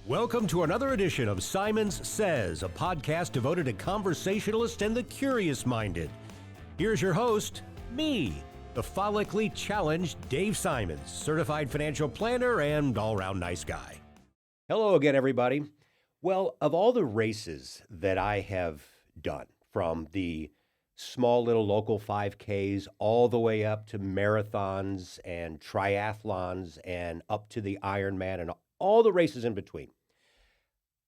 Welcome to another edition of Simons Says, a podcast devoted to conversationalists and the curious-minded. Here's your host, me, the follically challenged Dave Simons, certified financial planner and all-around nice guy. Hello again, everybody. Well, of all the races that I have done, from the small little local 5Ks all the way up to marathons and triathlons and up to the Ironman and all the races in between,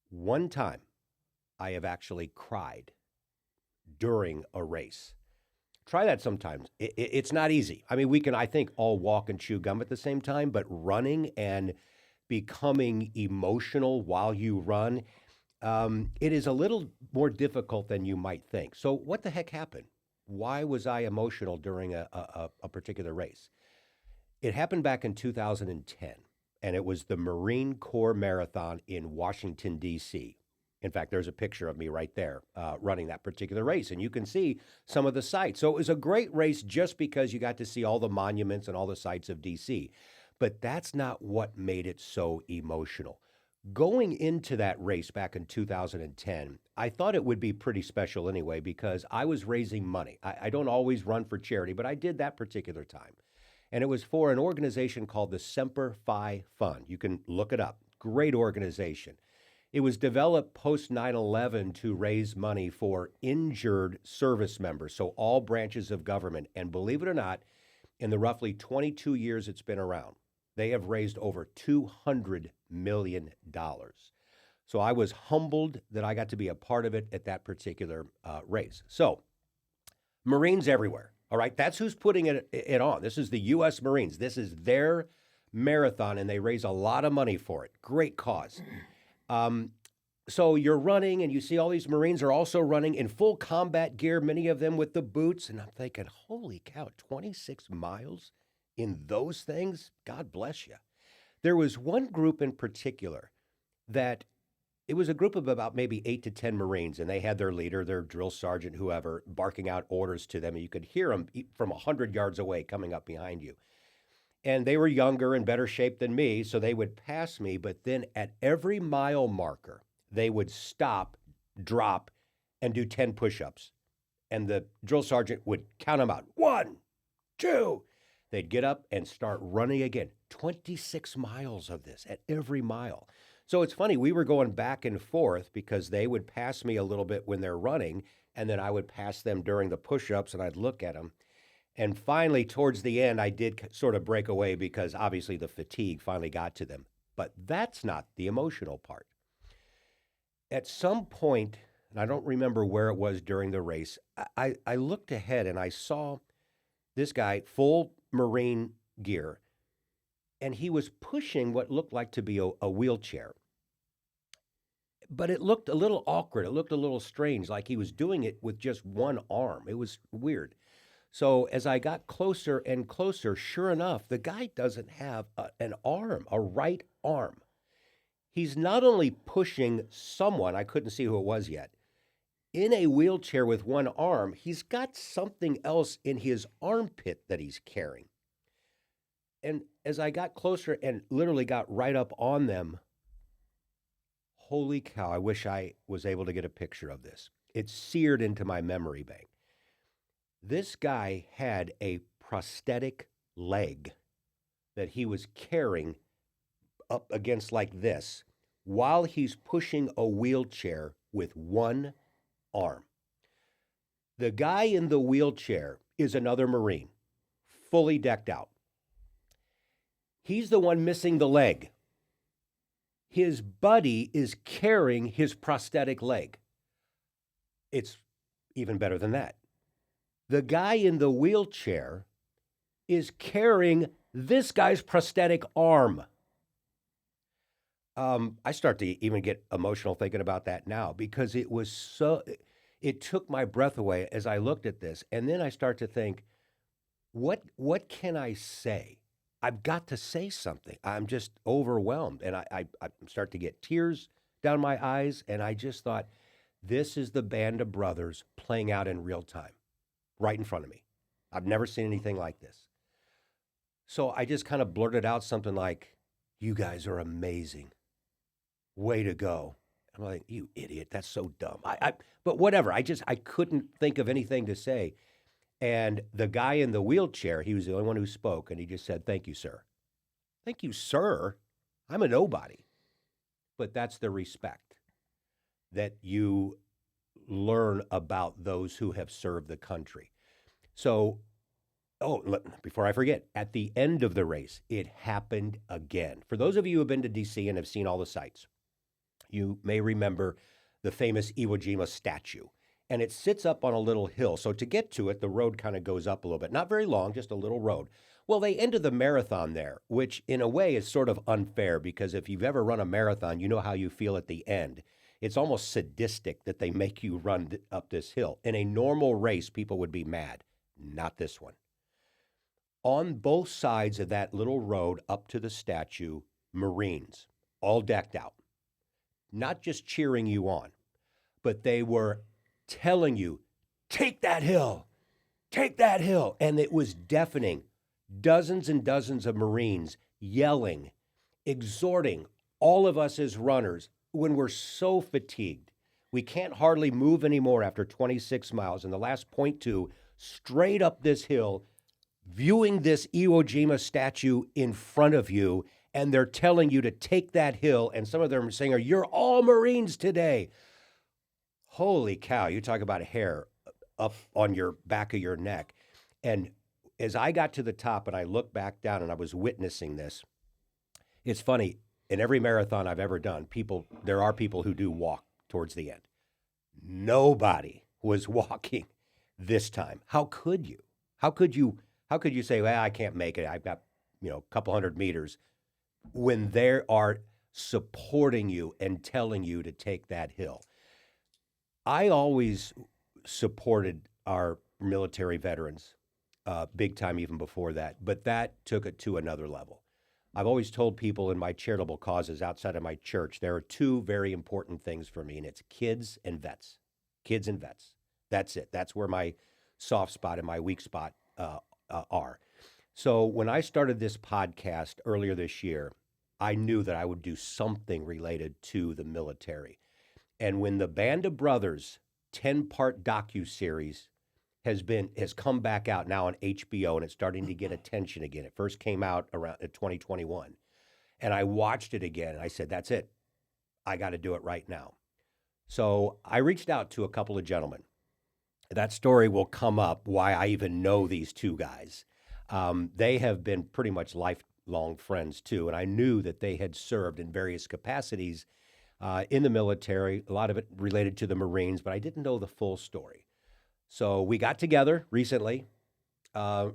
one time I have actually cried during a race. Try that sometimes. It's not easy. I mean, we can, I think, all walk and chew gum at the same time, but running and becoming emotional while you run, it is a little more difficult than you might think. So what the heck happened? Why was I emotional during a particular race? It happened back in 2010. And it was the Marine Corps Marathon in Washington, D.C. In fact, there's a picture of me right there running that particular race, and you can see some of the sights. So it was a great race just because you got to see all the monuments and all the sights of D.C. But that's not what made it so emotional. Going into that race back in 2010, I thought it would be pretty special anyway because I was raising money. I don't always run for charity, but I did that particular time. And it was for an organization called the Semper Fi Fund. You can look it up. Great organization. It was developed post 9/11 to raise money for injured service members, so all branches of government. And believe it or not, in the roughly 22 years it's been around, they have raised over $200 million. So I was humbled that I got to be a part of it at that particular race. So Marines everywhere. All right, that's who's putting it on. This is the U.S. Marines. This is their marathon, and they raise a lot of money for it. Great cause. So you're running, and you see all these Marines are also running in full combat gear, many of them with the boots. And I'm thinking, holy cow, 26 miles in those things? God bless you. There was one group in particular that it was a group of about maybe 8 to 10 Marines, and they had their leader, their drill sergeant, whoever, barking out orders to them, and you could hear them from 100 yards away coming up behind you. And they were younger and better shape than me, so they would pass me, but then at every mile marker, they would stop, drop, and do 10 push-ups. And the drill sergeant would count them out. 1, 2. They'd get up and start running again. 26 miles of this at every mile. So it's funny, we were going back and forth because they would pass me a little bit when they're running, and then I would pass them during the push-ups, and I'd look at them. And finally, towards the end, I did sort of break away because obviously the fatigue finally got to them. But that's not the emotional part. At some point, and I don't remember where it was during the race, I looked ahead and I saw this guy, full Marine gear, and he was pushing what looked like to be a wheelchair. But it looked a little awkward. It looked a little strange, like he was doing it with just one arm. It was weird. So as I got closer and closer, sure enough, the guy doesn't have an arm, a right arm. He's not only pushing someone, I couldn't see who it was yet, in a wheelchair with one arm, he's got something else in his armpit that he's carrying. And as I got closer and literally got right up on them, holy cow, I wish I was able to get a picture of this. It's seared into my memory bank. This guy had a prosthetic leg that he was carrying up against like this while he's pushing a wheelchair with one arm. The guy in the wheelchair is another Marine, fully decked out. He's the one missing the leg. His buddy is carrying his prosthetic leg. It's even better than that. The guy in the wheelchair is carrying this guy's prosthetic arm. I start to even get emotional thinking about that now because it took my breath away as I looked at this. And then I start to think, what can I say? I've got to say something. I'm just overwhelmed. And I start to get tears down my eyes. And I just thought, this is the band of brothers playing out in real time, right in front of me. I've never seen anything like this. So I just kind of blurted out something like, you guys are amazing. way to go. I'm like, you idiot, that's so dumb. But whatever, I couldn't think of anything to say. And the guy in the wheelchair, he was the only one who spoke, and he just said, thank you, sir. Thank you, sir. I'm a nobody. But that's the respect that you learn about those who have served the country. So, before I forget, at the end of the race, it happened again. For those of you who have been to D.C. and have seen all the sites, you may remember the famous Iwo Jima statue. And it sits up on a little hill. So to get to it, the road kind of goes up a little bit. Not very long, just a little road. Well, they ended the marathon there, which in a way is sort of unfair because if you've ever run a marathon, you know how you feel at the end. It's almost sadistic that they make you run up this hill. In a normal race, people would be mad. Not this one. On both sides of that little road up to the statue, Marines, all decked out. Not just cheering you on, but they were telling you, take that hill, take that hill. And it was deafening. Dozens and dozens of Marines yelling, exhorting all of us as runners when we're so fatigued. We can't hardly move anymore after 26 miles. And the last point two, straight up this hill, viewing this Iwo Jima statue in front of you, and they're telling you to take that hill. And some of them are saying, you're all Marines today. Holy cow, you talk about hair up on your back of your neck. And as I got to the top and I looked back down and I was witnessing this, it's funny, in every marathon I've ever done, there are people who do walk towards the end. Nobody was walking this time. How could you? How could you say, well, I can't make it. I've got, a couple hundred meters when they are supporting you and telling you to take that hill. I always supported our military veterans, big time even before that, but that took it to another level. I've always told people in my charitable causes outside of my church, there are two very important things for me, and it's kids and vets. Kids and vets. That's it. That's where my soft spot and my weak spot are. So when I started this podcast earlier this year, I knew that I would do something related to the military. And when the Band of Brothers 10-part docuseries has come back out now on HBO, and it's starting to get attention again. It first came out around 2021. And I watched it again, and I said, that's it. I got to do it right now. So I reached out to a couple of gentlemen. That story will come up, why I even know these two guys. They have been pretty much lifelong friends, too. And I knew that they had served in various capacities in the military, a lot of it related to the Marines, but I didn't know the full story. So we got together recently,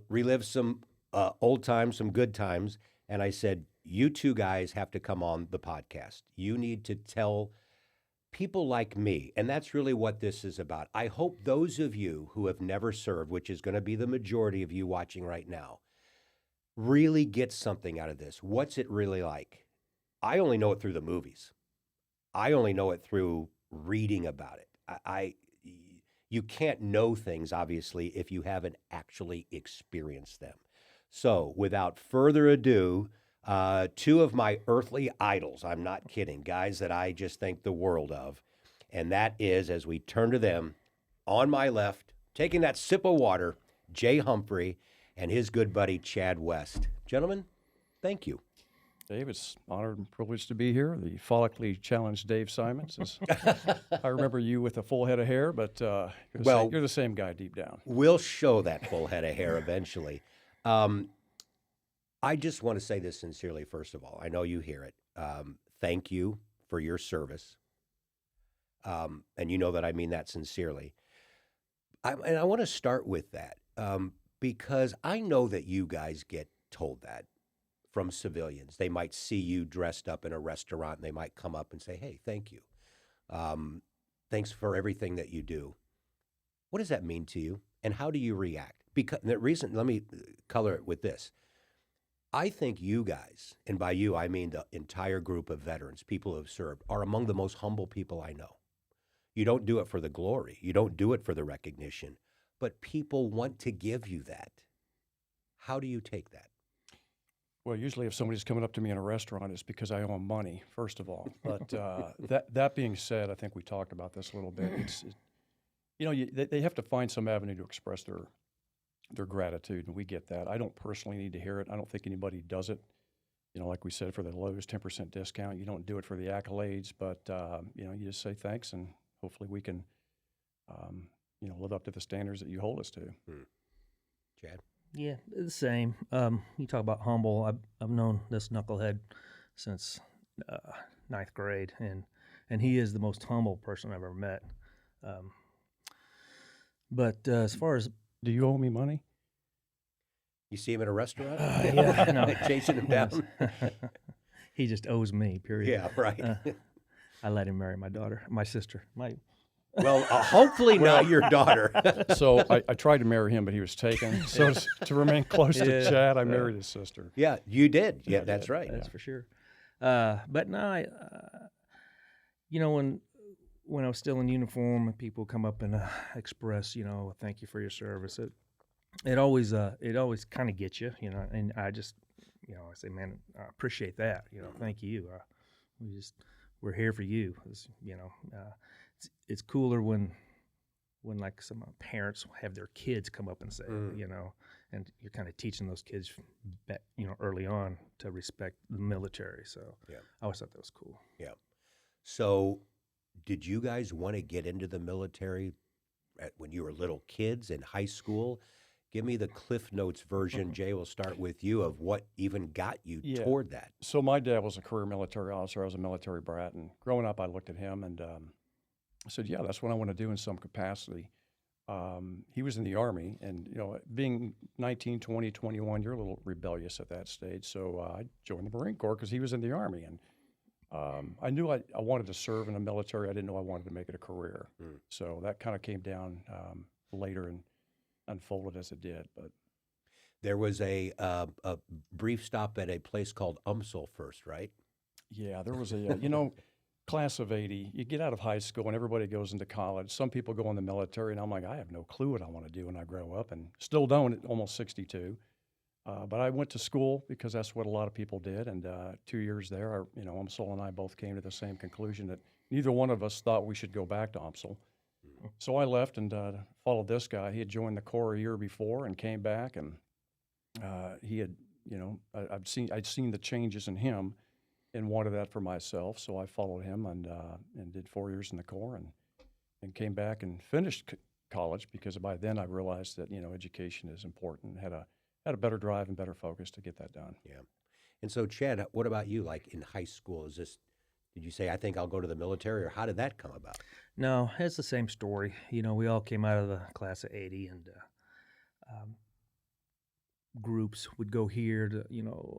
relived some old times, some good times, and I said, you two guys have to come on the podcast. You need to tell people like me, and that's really what this is about. I hope those of you who have never served, which is going to be the majority of you watching right now, really get something out of this. What's it really like? I only know it through the movies. I only know it through reading about it. You can't know things, obviously, if you haven't actually experienced them. So without further ado, two of my earthly idols, I'm not kidding, guys that I just think the world of, and that is, as we turn to them, on my left, taking that sip of water, Jay Humphrey and his good buddy, Chad West. Gentlemen, thank you. Dave, it's an honor and privilege to be here. The follically challenged Dave Simons. I remember you with a full head of hair, but you're the same guy deep down. We'll show that full head of hair eventually. I just want to say this sincerely, first of all. I know you hear it. Thank you for your service. And you know that I mean that sincerely. And I want to start with that because I know that you guys get told that from civilians. They might see you dressed up in a restaurant and they might come up and say, hey, thank you. Thanks for everything that you do. What does that mean to you? And how do you react? Because the reason, let me color it with this. I think you guys, and by you, I mean the entire group of veterans, people who have served, are among the most humble people I know. You don't do it for the glory. You don't do it for the recognition, but people want to give you that. How do you take that? Well, usually if somebody's coming up to me in a restaurant, it's because I owe them money, first of all. But that being said, I think we talked about this a little bit. They have to find some avenue to express their gratitude, and we get that. I don't personally need to hear it. I don't think anybody does it. Like we said, for the Lowe's 10% discount, you don't do it for the accolades, but you just say thanks, and hopefully we can, live up to the standards that you hold us to. Chad? Yeah, the same. You talk about humble. I've known this knucklehead since ninth grade, and he is the most humble person I've ever met. But as far as do you owe me money? You see him at a restaurant? Yeah, no. Chasing him down? He just owes me, period. Yeah, right. I let him marry my sister. Well, hopefully not your daughter. So I tried to marry him, but he was taken. So to remain close to Chad, I married his sister. Yeah, you did. Yeah, that's right. That's for sure. But no, when I was still in uniform and people come up and express, thank you for your service, it always kind of gets you, and I just, I say, man, I appreciate that, thank you. We're here for you. It's cooler when like some parents have their kids come up and say, and you're kind of teaching those kids, early on to respect the military. So yeah. I always thought that was cool. Yeah. So did you guys want to get into the military when you were little kids in high school? Give me the Cliff Notes version, Jay, we'll start with you, of what even got you toward that. So my dad was a career military officer. I was a military brat. And growing up, I looked at him and I said, yeah, that's what I want to do in some capacity. He was in the Army. And, being 19, 20, 21, you're a little rebellious at that stage. So I joined the Marine Corps because he was in the Army. And I knew I wanted to serve in the military. I didn't know I wanted to make it a career. So that kind of came down later and unfolded as it did. But there was a brief stop at a place called UMSL first, right? Yeah, there was a class of 80. You get out of high school and everybody goes into college. Some people go in the military, and I'm like, I have no clue what I want to do when I grow up, and still don't at almost 62. But I went to school because that's what a lot of people did, and 2 years there, UMSL and I both came to the same conclusion that neither one of us thought we should go back to UMSL. So I left and followed this guy. He had joined the Corps a year before and came back, and he had, I'd seen the changes in him and wanted that for myself. So I followed him and did 4 years in the Corps and came back and finished college because by then I realized that education is important. Had a better drive and better focus to get that done. Yeah. And so Chad, what about you? Like in high school, did you say, I think I'll go to the military, or how did that come about? No, it's the same story. We all came out of the class of 80, and groups would go here to,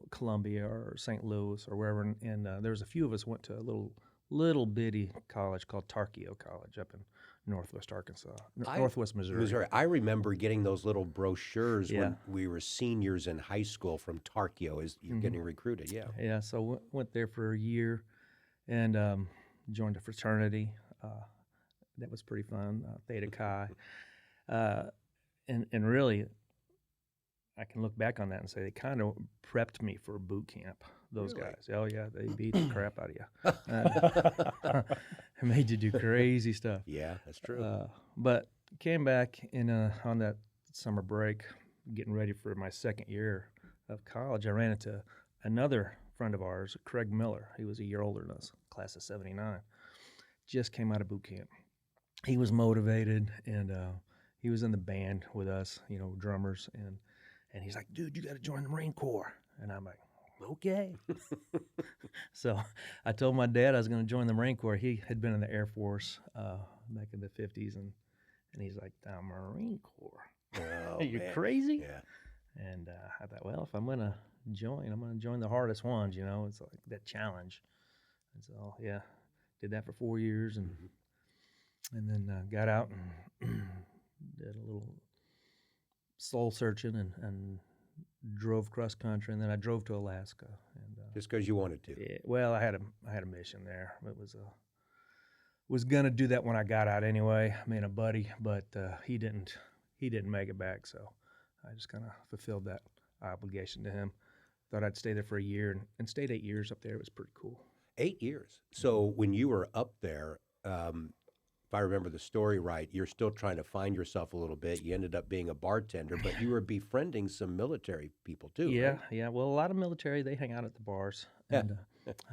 Columbia or St. Louis or wherever, and there was a few of us went to a little bitty college called Tarkio College up in Northwest Arkansas, Northwest Missouri. I remember getting those little brochures when we were seniors in high school from Tarkio as you're getting recruited. Yeah. Yeah. So went there for a year, and joined a fraternity. That was pretty fun, Theta Chi. And really, I can look back on that and say they kind of prepped me for boot camp, those guys. Oh, yeah, they beat the crap out of you. It made you do crazy stuff. Yeah, that's true. But came back on that summer break, getting ready for my second year of college. I ran into another friend of ours, Craig Miller. He was a year older than us, class of 79. Just came out of boot camp. He was motivated, and he was in the band with us, drummers, and he's like, dude, you got to join the Marine Corps. And I'm like, okay. So I told my dad I was going to join the Marine Corps. He had been in the Air Force back in the 50s, and he's like, the Marine Corps? Oh, You're crazy? Yeah. And I thought, well, if I'm going to join, I'm going to join the hardest ones, It's like that challenge. And so, yeah, did that for 4 years, and then got out and did a little soul searching and drove cross country, and then I drove to Alaska. And just because you wanted to? Yeah, well, I had a mission there. It was gonna do that when I got out anyway. Me and a buddy, but he didn't make it back, so I just kind of fulfilled that obligation to him. thought I'd stay there for a year and stayed 8 years up there. It was pretty cool. 8 years. So when you were up there, if I remember the story right, you're still trying to find yourself a little bit. You ended up being a bartender, but you were befriending some military people too, Yeah, right? yeah. Well, a lot of military, they hang out at the bars. Yeah. And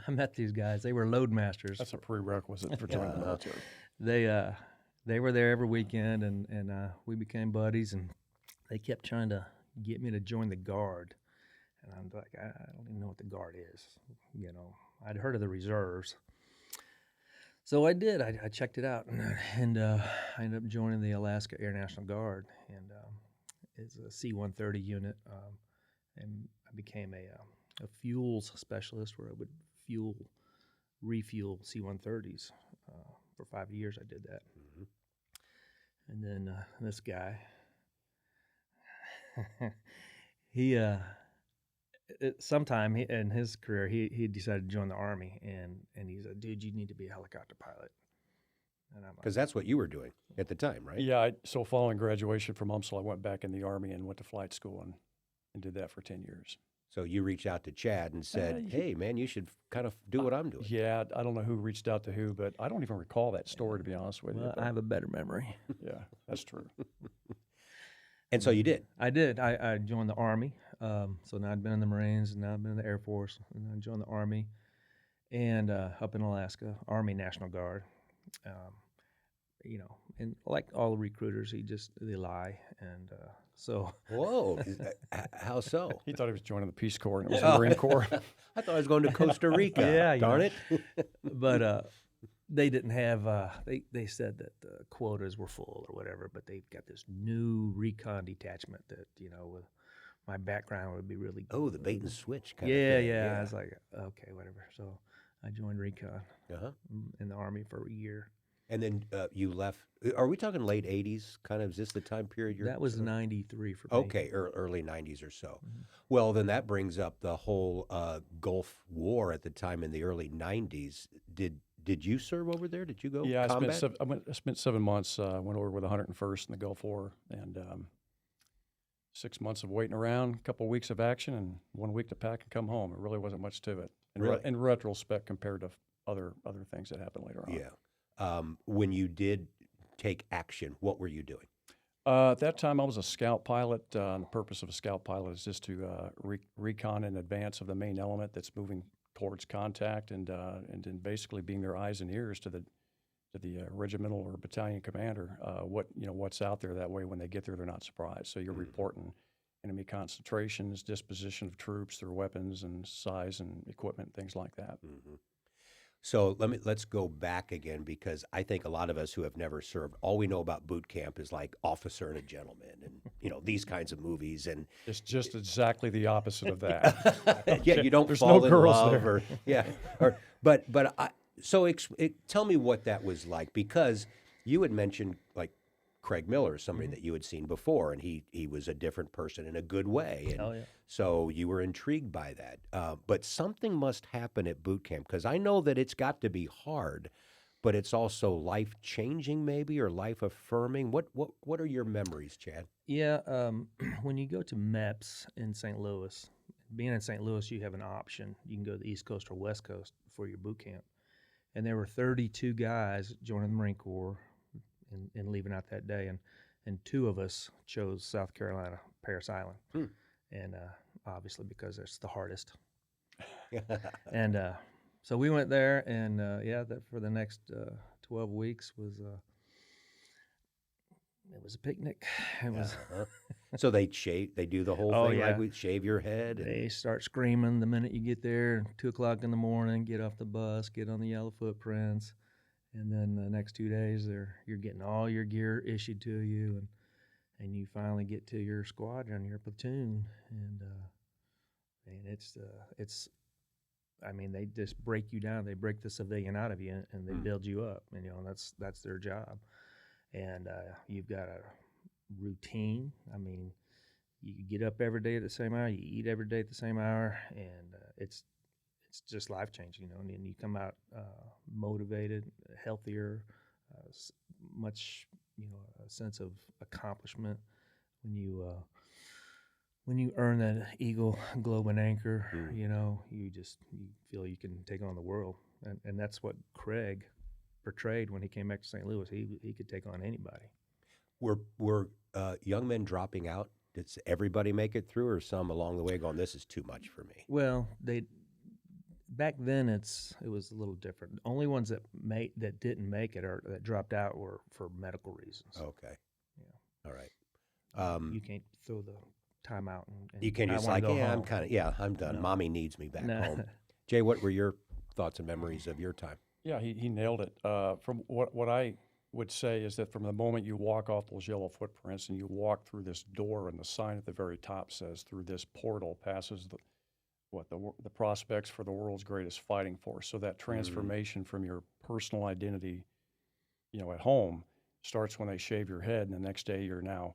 I met these guys. They were load masters. That's a prerequisite for joining the military. They were there every weekend, and we became buddies, and they kept trying to get me to join the Guard. And I'm like, I don't even know what the Guard is. You know, I'd heard of the reserves. So I did. I checked it out, and I ended up joining the Alaska Air National Guard, and it's a C-130 unit, and I became a fuels specialist where I would refuel C-130s. For 5 years, I did that. Mm-hmm. And then this guy, sometime in his career, he decided to join the Army, and he said, "Dude, you need to be a helicopter pilot." And I'm like, Because that's what you were doing at the time, right? Yeah, so following graduation from UMSL, I went back in the Army and went to flight school and did that for 10 years. So you reached out to Chad and said, "Hey, man, you should kind of do what I'm doing." Yeah, I don't know who reached out to who, but I don't even recall that story, to be honest with you. well, but I have a better memory. yeah, that's true. And so you did. I did. I joined the Army. So now I'd been in the Marines, and now I've been in the Air Force, and I joined the Army, and up in Alaska, Army National Guard. You know, and like all the recruiters, they lie, and so. Whoa, how so? He thought he was joining the Peace Corps, and it was the Marine Corps. I thought I was going to Costa Rica. Yeah, you darn know. it. But they didn't have. They said that the quotas were full or whatever, but they've got this new recon detachment that with my background would be really. Oh, the bait and switch kind yeah, of thing. yeah. I was like, okay, whatever. So I joined recon Uh-huh. in the Army for a year. And then you left. Are we talking late 80s? Kind of, is this the time period you're? That was 93 for me. Okay, early 90s or so. Mm-hmm. Well, then that brings up the whole Gulf War at the time in the early 90s. Did you serve over there? Did you go Yeah, combat? I spent 7 months. Went over with the 101st in the Gulf War, and 6 months of waiting around, a couple of weeks of action, and 1 week to pack and come home. It really wasn't much to it in retrospect compared to other things that happened later on. Yeah. When you did take action, what were you doing? At that time, I was a scout pilot. And the purpose of a scout pilot is just to recon in advance of the main element that's moving towards contact, and then basically being their eyes and ears to the regimental or battalion commander. What's out there. That way, when they get there, they're not surprised. So you're reporting enemy concentrations, disposition of troops, their weapons and size and equipment, things like that. Mm-hmm. So let's go back again, because I think a lot of us who have never served, all we know about boot camp is like Officer and a Gentleman, and these kinds of movies, and It's just exactly the opposite of that. yeah, you don't There's fall no in girls love, there. tell me what that was like, because you had mentioned like Craig Miller, somebody Mm-hmm. that you had seen before, and he was a different person in a good way, and Oh, yeah. so you were intrigued by that. But something must happen at boot camp, because I know that it's got to be hard, but it's also life changing, maybe, or life affirming. What are your memories, Chad? Yeah, when you go to MEPS in St. Louis, being in St. Louis, you have an option. You can go to the East Coast or West Coast for your boot camp. And there were 32 guys joining the Marine Corps and leaving out that day. And two of us chose South Carolina, Parris Island. And obviously because it's the hardest. And so we went there, and for the next 12 weeks it was a picnic. It was. So they do the whole Oh, thing, yeah. like we shave your head. They start screaming the minute you get there, 2 o'clock in the morning, get off the bus, get on the yellow footprints. And then the next 2 days, you're getting all your gear issued to you, and you finally get to your squadron, your platoon, and they just break you down. They break the civilian out of you, and they build you up. And that's their job. And you've got a routine. I mean, you get up every day at the same hour. You eat every day at the same hour, and it's just life changing, And you come out motivated, healthier, much, a sense of accomplishment when when you earn that Eagle, Globe, and Anchor, you feel you can take on the world, and that's what Craig portrayed when he came back to St. Louis. He could take on anybody. Were young men dropping out? Did everybody make it through, or some along the way going, "This is too much for me"? Well, back then it was a little different. The only ones that didn't make it or that dropped out were for medical reasons. Okay. Yeah. All right. You can't throw the time out. And You can I just wanna like, go yeah, home. I'm done. No. Mommy needs me back No. home. Jay, what were your thoughts and memories of your time? Yeah, he nailed it. From what I would say is that from the moment you walk off those yellow footprints and you walk through this door, and the sign at the very top says, "Through this portal passes the prospects for the world's greatest fighting force." So that transformation from your personal identity, at home, starts when they shave your head, and the next day you're now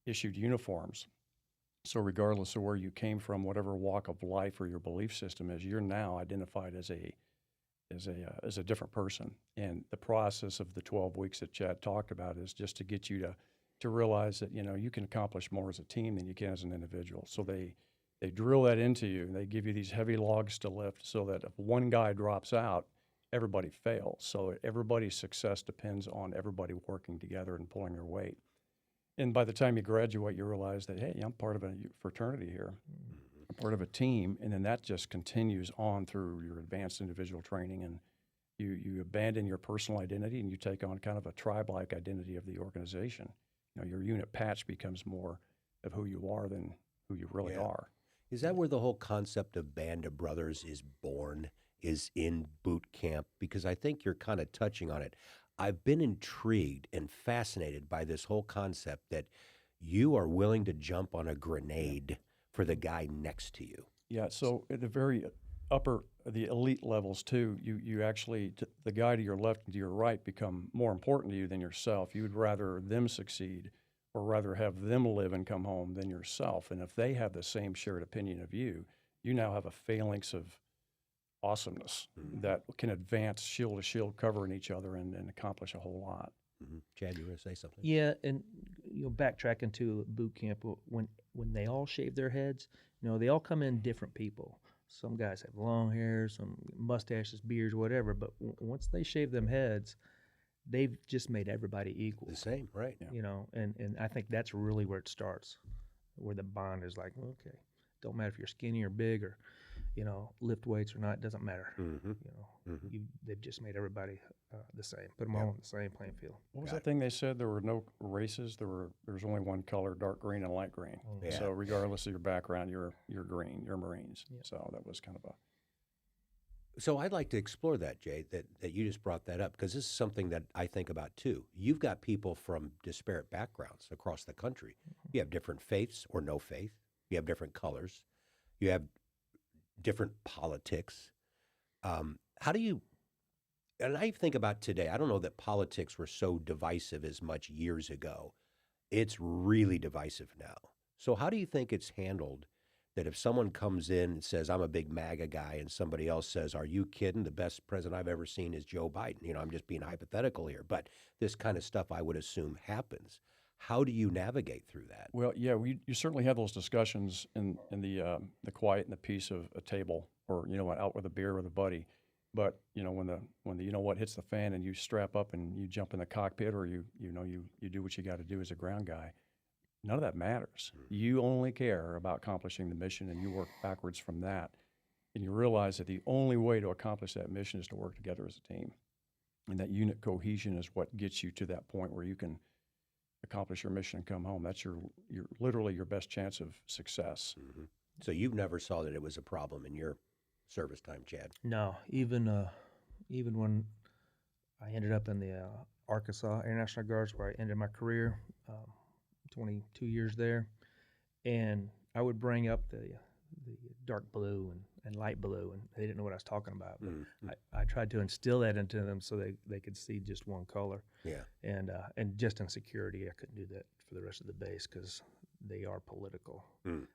issued uniforms. So regardless of where you came from, whatever walk of life or your belief system is, you're now identified as a different person. And the process of the 12 weeks that Chad talked about is just to get you to realize that, you can accomplish more as a team than you can as an individual. So they drill that into you, and they give you these heavy logs to lift so that if one guy drops out, everybody fails. So everybody's success depends on everybody working together and pulling their weight. And by the time you graduate, you realize that, hey, I'm part of a fraternity here. I'm part of a team, and then that just continues on through your advanced individual training, and you abandon your personal identity and you take on kind of a tribe-like identity of the organization. Your unit patch becomes more of who you are than who you really are. Is that where the whole concept of Band of Brothers is born, is in boot camp? Because I think you're kind of touching on it. I've been intrigued and fascinated by this whole concept that you are willing to jump on a grenade for the guy next to you. Yeah, so at the very the elite levels too, you actually, the guy to your left and to your right become more important to you than yourself. You would rather them succeed or rather have them live and come home than yourself. And if they have the same shared opinion of you, you now have a phalanx of awesomeness that can advance shield to shield, covering each other and accomplish a whole lot. Chad, you want to say something? Yeah, and backtracking to boot camp, when they all shave their heads, they all come in different people. Some guys have long hair, some mustaches, beards, whatever. But once they shave them heads, they've just made everybody equal. The same, right? Yeah. And I think that's really where it starts, where the bond is like, okay, don't matter if you're skinny or big or, lift weights or not, it doesn't matter. They've just made everybody the same, put them all on the same playing field. What was that thing they said? There were no races. There's only one color, dark green and light green. Yeah. So regardless of your background, you're green. You're Marines. Yeah. So that was kind of a. So I'd like to explore that, Jay, that you just brought that up, because this is something that I think about too. You've got people from disparate backgrounds across the country. You have different faiths or no faith. You have different colors. You have different politics. How do you, and I think about today, I don't know that politics were so divisive as much years ago. It's really divisive now. So how do you think it's handled that if someone comes in and says, I'm a big MAGA guy, and somebody else says, are you kidding? The best president I've ever seen is Joe Biden. I'm just being hypothetical here, but this kind of stuff I would assume happens. How do you navigate through that? Well, yeah, you certainly have those discussions in the quiet and the peace of a table, or out with a beer with a buddy. But when the hits the fan and you strap up and you jump in the cockpit, or you do what you got to do as a ground guy, none of that matters. You only care about accomplishing the mission, and you work backwards from that. And you realize that the only way to accomplish that mission is to work together as a team, and that unit cohesion is what gets you to that point where you can accomplish your mission and come home. That's your literally your best chance of success. So you never saw that it was a problem in your service time, Chad? No, even when I ended up in the Arkansas Air National Guards, where I ended my career, 22 years there, and I would bring up the dark blue and light blue, and they didn't know what I was talking about. But I tried to instill that into them so they could see just one color. Yeah. And just in security, I couldn't do that for the rest of the base because they are political.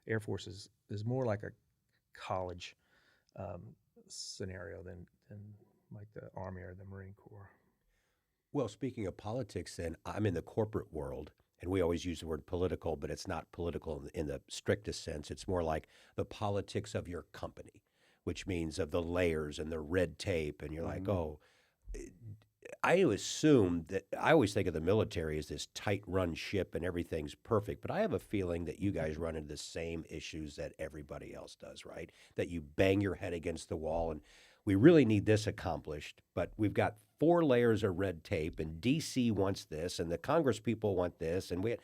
Air Force is more like a college scenario than like the Army or the Marine Corps. Well, speaking of politics, then, I'm in the corporate world, and we always use the word political, but it's not political in the strictest sense. It's more like the politics of your company, which means of the layers and the red tape. And you're like, oh, I assume that I always think of the military as this tight run ship and everything's perfect, but I have a feeling that you guys run into the same issues that everybody else does, right? That you bang your head against the wall and we really need this accomplished, but we've got 4 layers of red tape and DC wants this and the Congress people want this. And we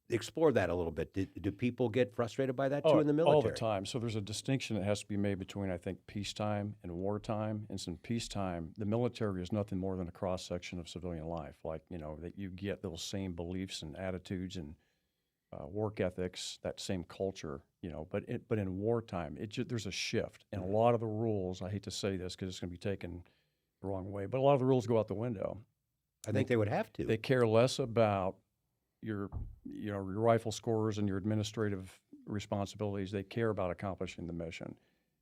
explore that a little bit. Do people get frustrated by that too in the military? All the time. So there's a distinction that has to be made between, I think, peacetime and wartime. And in peacetime, the military is nothing more than a cross-section of civilian life. Like, that you get those same beliefs and attitudes and work ethics, that same culture, but in wartime, there's a shift. And a lot of the rules, I hate to say this because it's going to be taken the wrong way, but a lot of the rules go out the window. I think they would have to. They care less about your rifle scores and your administrative responsibilities. They care about accomplishing the mission.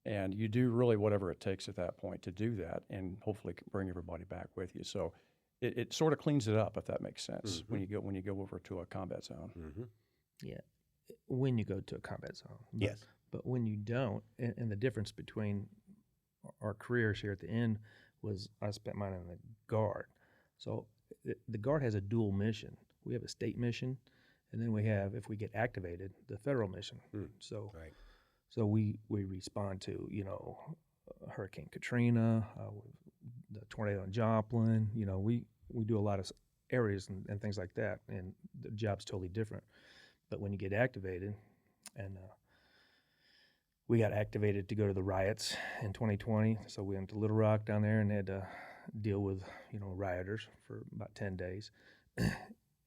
And you do really whatever it takes at that point to do that and hopefully bring everybody back with you. So it sort of cleans it up, if that makes sense, when you go over to a combat zone. Yeah, when you go to a combat zone. Yes. But when you don't, and the difference between our careers here at the end was I spent mine in the Guard. So the Guard has a dual mission. We have a state mission, and then we have, if we get activated, the federal mission. So we respond to, Hurricane Katrina, the tornado in Joplin. We do a lot of areas and things like that, and the job's totally different. But when you get activated, and we got activated to go to the riots in 2020, so we went to Little Rock down there and had to deal with, rioters for about 10 days.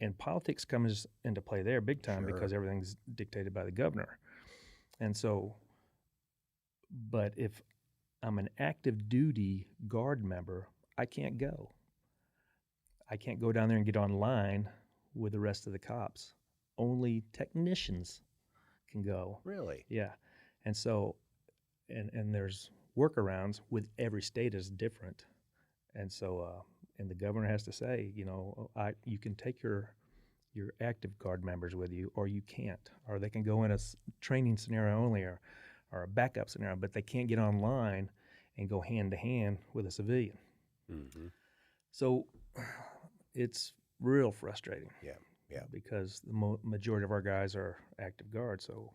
And politics comes into play there big time because everything's dictated by the governor. And so, but if I'm an active duty Guard member, I can't go. I can't go down there and get online with the rest of the cops. Only technicians can go. Really? Yeah. And so, and there's workarounds with every state is different. And so, and the governor has to say, you can take your active Guard members with you, or you can't, or they can go in a training scenario only, or a backup scenario, but they can't get online and go hand to hand with a civilian. So it's real frustrating. Yeah. Because the majority of our guys are active Guard, so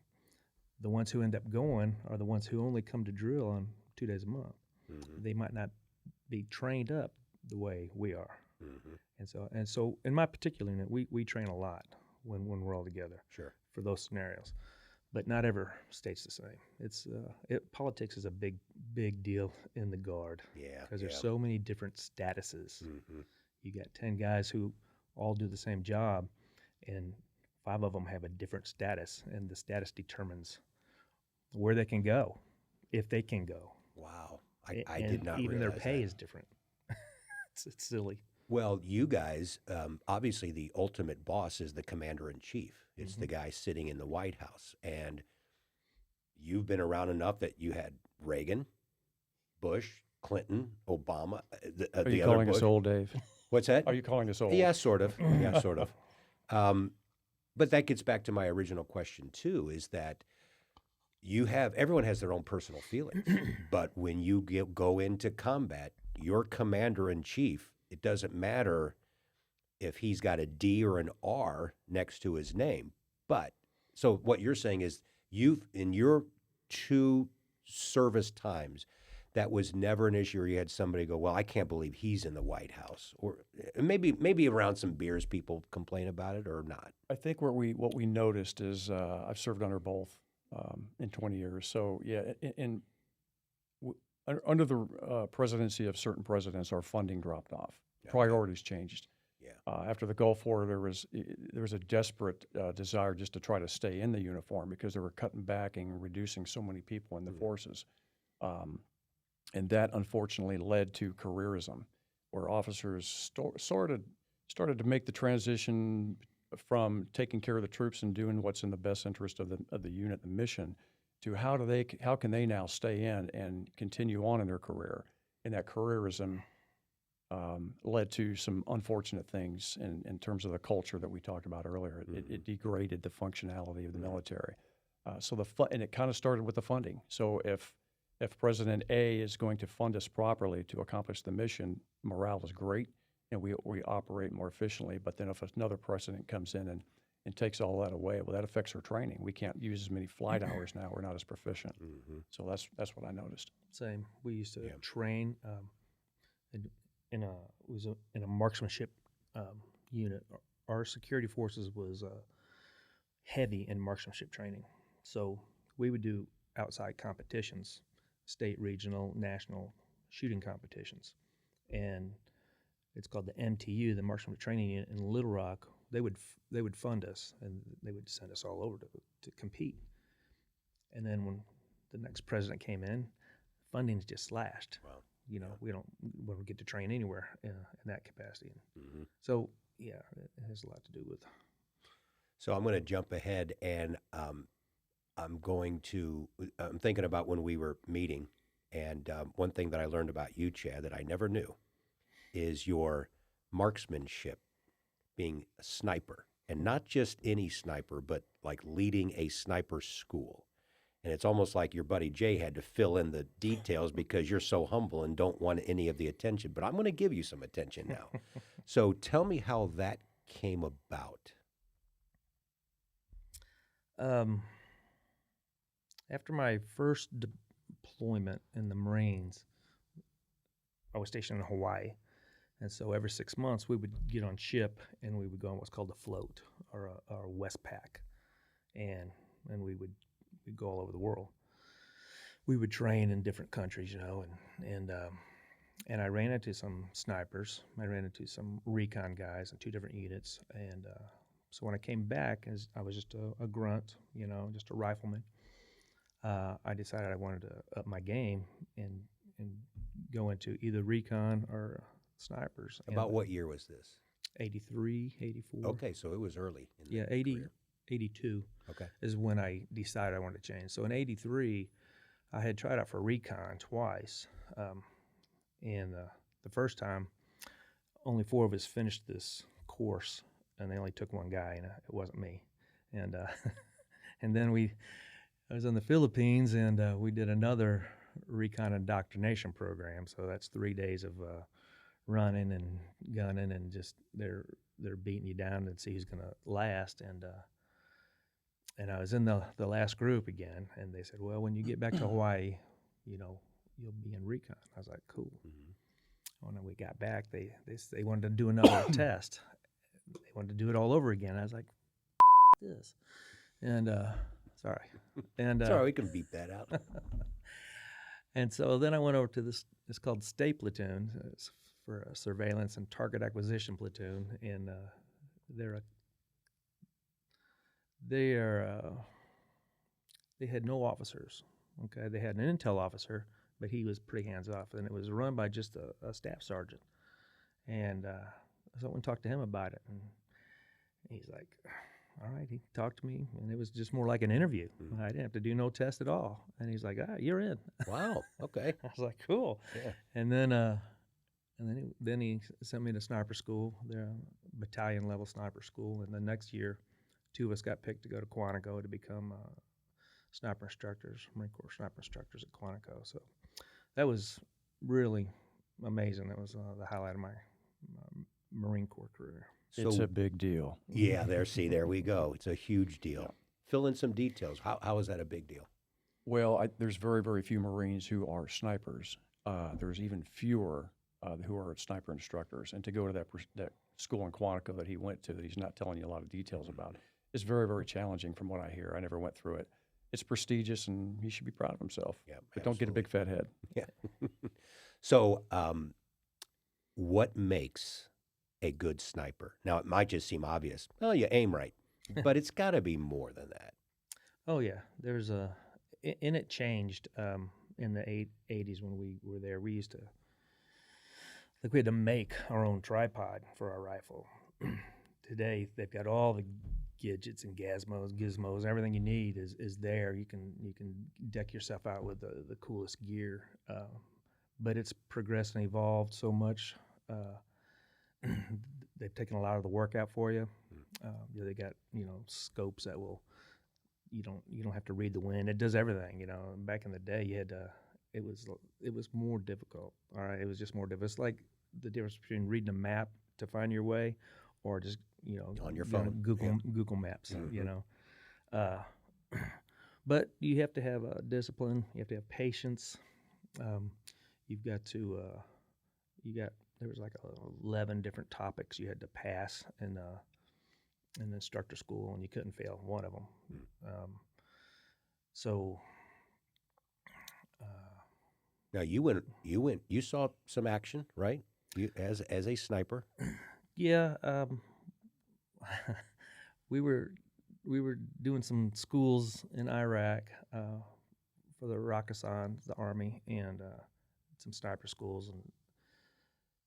the ones who end up going are the ones who only come to drill on 2 days a month. They might not be trained up the way we are. And so in my particular unit, we train a lot when we're all together for those scenarios. But not every state's the same. It's politics is a big deal in the Guard. Because there's so many different statuses. You got 10 guys who all do the same job, and 5 of them have a different status, and the status determines where they can go, if they can go. Wow. I did not even their realize pay that. is different. It's silly. Well, you guys, obviously the ultimate boss is the commander-in-chief. It's the guy sitting in the White House. And you've been around enough that you had Reagan, Bush, Clinton, Obama. Are you calling us old, Dave? What's that? Are you calling us old? Yeah, sort of. Yeah, sort of. But that gets back to my original question, too, is that everyone has their own personal feelings. But when you go into combat, your commander-in-chief, it doesn't matter if he's got a D or an R next to his name. But so what you're saying is in your 2 service times, that was never an issue where you had somebody go, well, I can't believe he's in the White House. Or maybe around some beers people complain about it or not. I think what we noticed is I've served under both in 20 years. So yeah, under the presidency of certain presidents, our funding dropped off. Priorities changed. After the Gulf War, there was a desperate desire just to try to stay in the uniform because they were cutting back and reducing so many people in the forces. And that unfortunately led to careerism, where officers started to make the transition from taking care of the troops and doing what's in the best interest of the unit, the mission, to how can they now stay in and continue on in their career. And that careerism led to some unfortunate things in terms of the culture that we talked about earlier. It degraded the functionality of the military. And it kind of started with the funding. So if President A is going to fund us properly to accomplish the mission, morale is great, and we operate more efficiently. But then if another president comes in and takes all that away, well, that affects our training. We can't use as many flight hours now. We're not as proficient. So that's what I noticed. Same. We used to train in a marksmanship unit. Our security forces was heavy in marksmanship training. So we would do outside competitions, state, regional, national shooting competitions. And it's called the MTU, the Marksmanship Training Unit in Little Rock. They would fund us, and they would send us all over to compete. And then when the next president came in, funding's just slashed. Wow. You know, we don't get to train anywhere in that capacity. So yeah, it has a lot to do with. So I'm going to jump ahead, and I'm thinking about when we were meeting, and one thing that I learned about you, Chad, that I never knew, is your marksmanship, being a sniper, and not just any sniper, but like leading a sniper school. And it's almost like your buddy Jay had to fill in the details because you're so humble and don't want any of the attention. But I'm going to give you some attention now. So tell me how that came about. After my first deployment in the Marines, I was stationed in Hawaii. And so every 6 months we would get on ship and we would go on what's called a float or a Westpac. And we'd go all over the world. We would train in different countries, you know, and I ran into some snipers. I ran into some recon guys in 2 different units. And so when I came back, as I was just a grunt, you know, just a rifleman, I decided I wanted to up my game and go into either recon or snipers. About what year was this? 83, 84. Okay, so it was early. Yeah, 82 is when I decided I wanted to change. So in 83, I had tried out for recon twice. And the first time, only 4 of us finished this course, and they only took 1 guy, and it wasn't me. And and then I was in the Philippines, and we did another recon indoctrination program. So that's 3 days of running and gunning, and just they're beating you down and see who's going to last. And I was in the last group again, and they said, well, when you get back to Hawaii, you know, you'll be in recon. I was like, cool. When we got back, they wanted to do another test. They wanted to do it all over again. I was like, this. And sorry. And sorry, we can beep that out. And so then I went over to this. It's called State Platoon. It's for a surveillance and target acquisition platoon, and they had no officers. Okay, they had an intel officer, but he was pretty hands off, and it was run by just a staff sergeant. And so I went and talked to him about it, and he's like, all right, he talked to me, and it was just more like an interview. I didn't have to do no test at all. And he's like, you're in. Wow, okay. I was like, cool. Yeah. And then he sent me to sniper school, the battalion level sniper school. And the next year, 2 of us got picked to go to Quantico to become sniper instructors, Marine Corps sniper instructors at Quantico. So that was really amazing. That was the highlight of my Marine Corps career. It's a big deal. Yeah, there we go. It's a huge deal. Yeah. Fill in some details. How is that a big deal? Well, there's very, very few Marines who are snipers. There's even fewer who are sniper instructors. And to go to that school in Quantico that he went to, that he's not telling you a lot of details about, is very, very challenging from what I hear. I never went through it. It's prestigious, and he should be proud of himself. Yeah, but don't get a big fat head. Yeah. So what makes a good sniper? Now, it might just seem obvious. Oh, you aim right. But it's got to be more than that. Oh, yeah. There's and it changed in the 80s when we were there. We used to, we had to make our own tripod for our rifle. Today, they've got all the gadgets and gizmos, everything you need is there. You can deck yourself out with the coolest gear. But it's progressed and evolved so much they've taken a lot of the work out for you. They got scopes that will you don't have to read the wind. It does everything. Back in the day, you had to. It was more difficult. All right, it was just more difficult. It's like the difference between reading a map to find your way, or just on your phone, Google Maps. But you have to have discipline. You have to have patience. You've got to. There was like 11 different topics you had to pass in instructor school, and you couldn't fail one of them. Now you saw some action, right? You as a sniper. Yeah, we were doing some schools in Iraq for the Rakistan, the army, and some sniper schools, and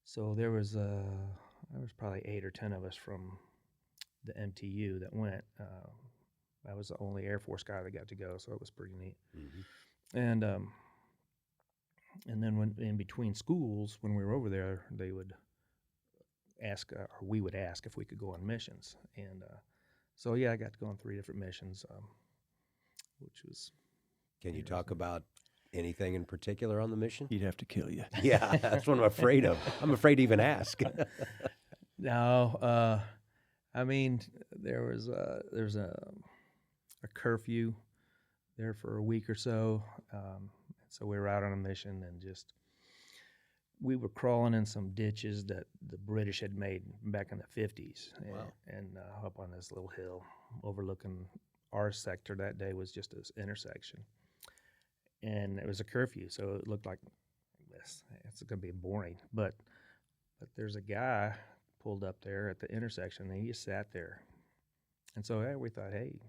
so there was probably 8 or 10 of us from the MTU that went. I was the only Air Force guy that got to go, so it was pretty neat. And then when in between schools, when we were over there, they would ask, or we would ask if we could go on missions. And so yeah, I got to go on 3 different missions, which was. Can you talk about anything in particular on the mission? He'd have to kill you. Yeah, that's what I'm afraid of. I'm afraid to even ask. No, I mean there's a curfew there for a week or so. So we were out on a mission, and we were crawling in some ditches that the British had made back in the 50s. Wow. And up on this little hill overlooking our sector that day was just this intersection. And it was a curfew, so it looked like this. It's going to be boring. But there's a guy pulled up there at the intersection, and he just sat there. And so we thought, hey,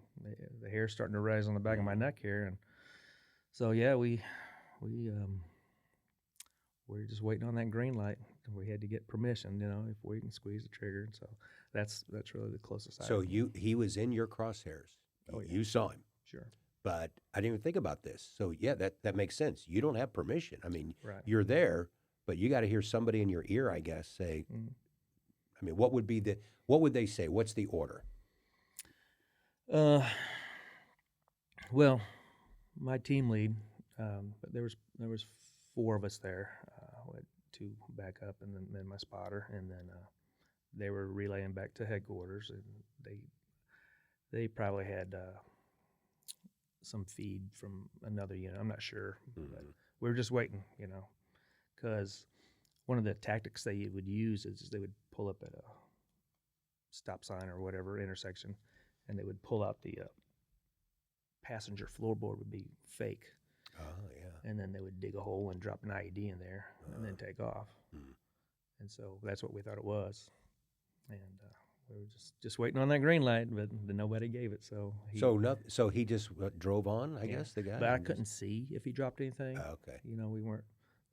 the hair's starting to rise on the back of my neck here. And so, yeah, we're just waiting on that green light. We had to get permission, if we can squeeze the trigger. So that's really the closest I. So he was in your crosshairs. Oh, yeah. You saw him. Sure. But I didn't even think about this. So yeah, that makes sense. You don't have permission. I mean, Right. You're there, but you got to hear somebody in your ear, I guess, say. I mean, what would they say? What's the order? Well, my team lead, but there was 4 of us there. We had 2 back up, and then my spotter, and then they were relaying back to headquarters, and they probably had some feed from another unit. I'm not sure, but we were just waiting, because one of the tactics they would use is they would pull up at a stop sign or whatever intersection, and they would pull out the passenger floorboard would be fake. Oh, yeah. And then they would dig a hole and drop an IED in there and then take off. And so that's what we thought it was. And we were just waiting on that green light, but nobody gave it. So he just drove on, I guess, the guy? But I couldn't see if he dropped anything. Oh, okay. We weren't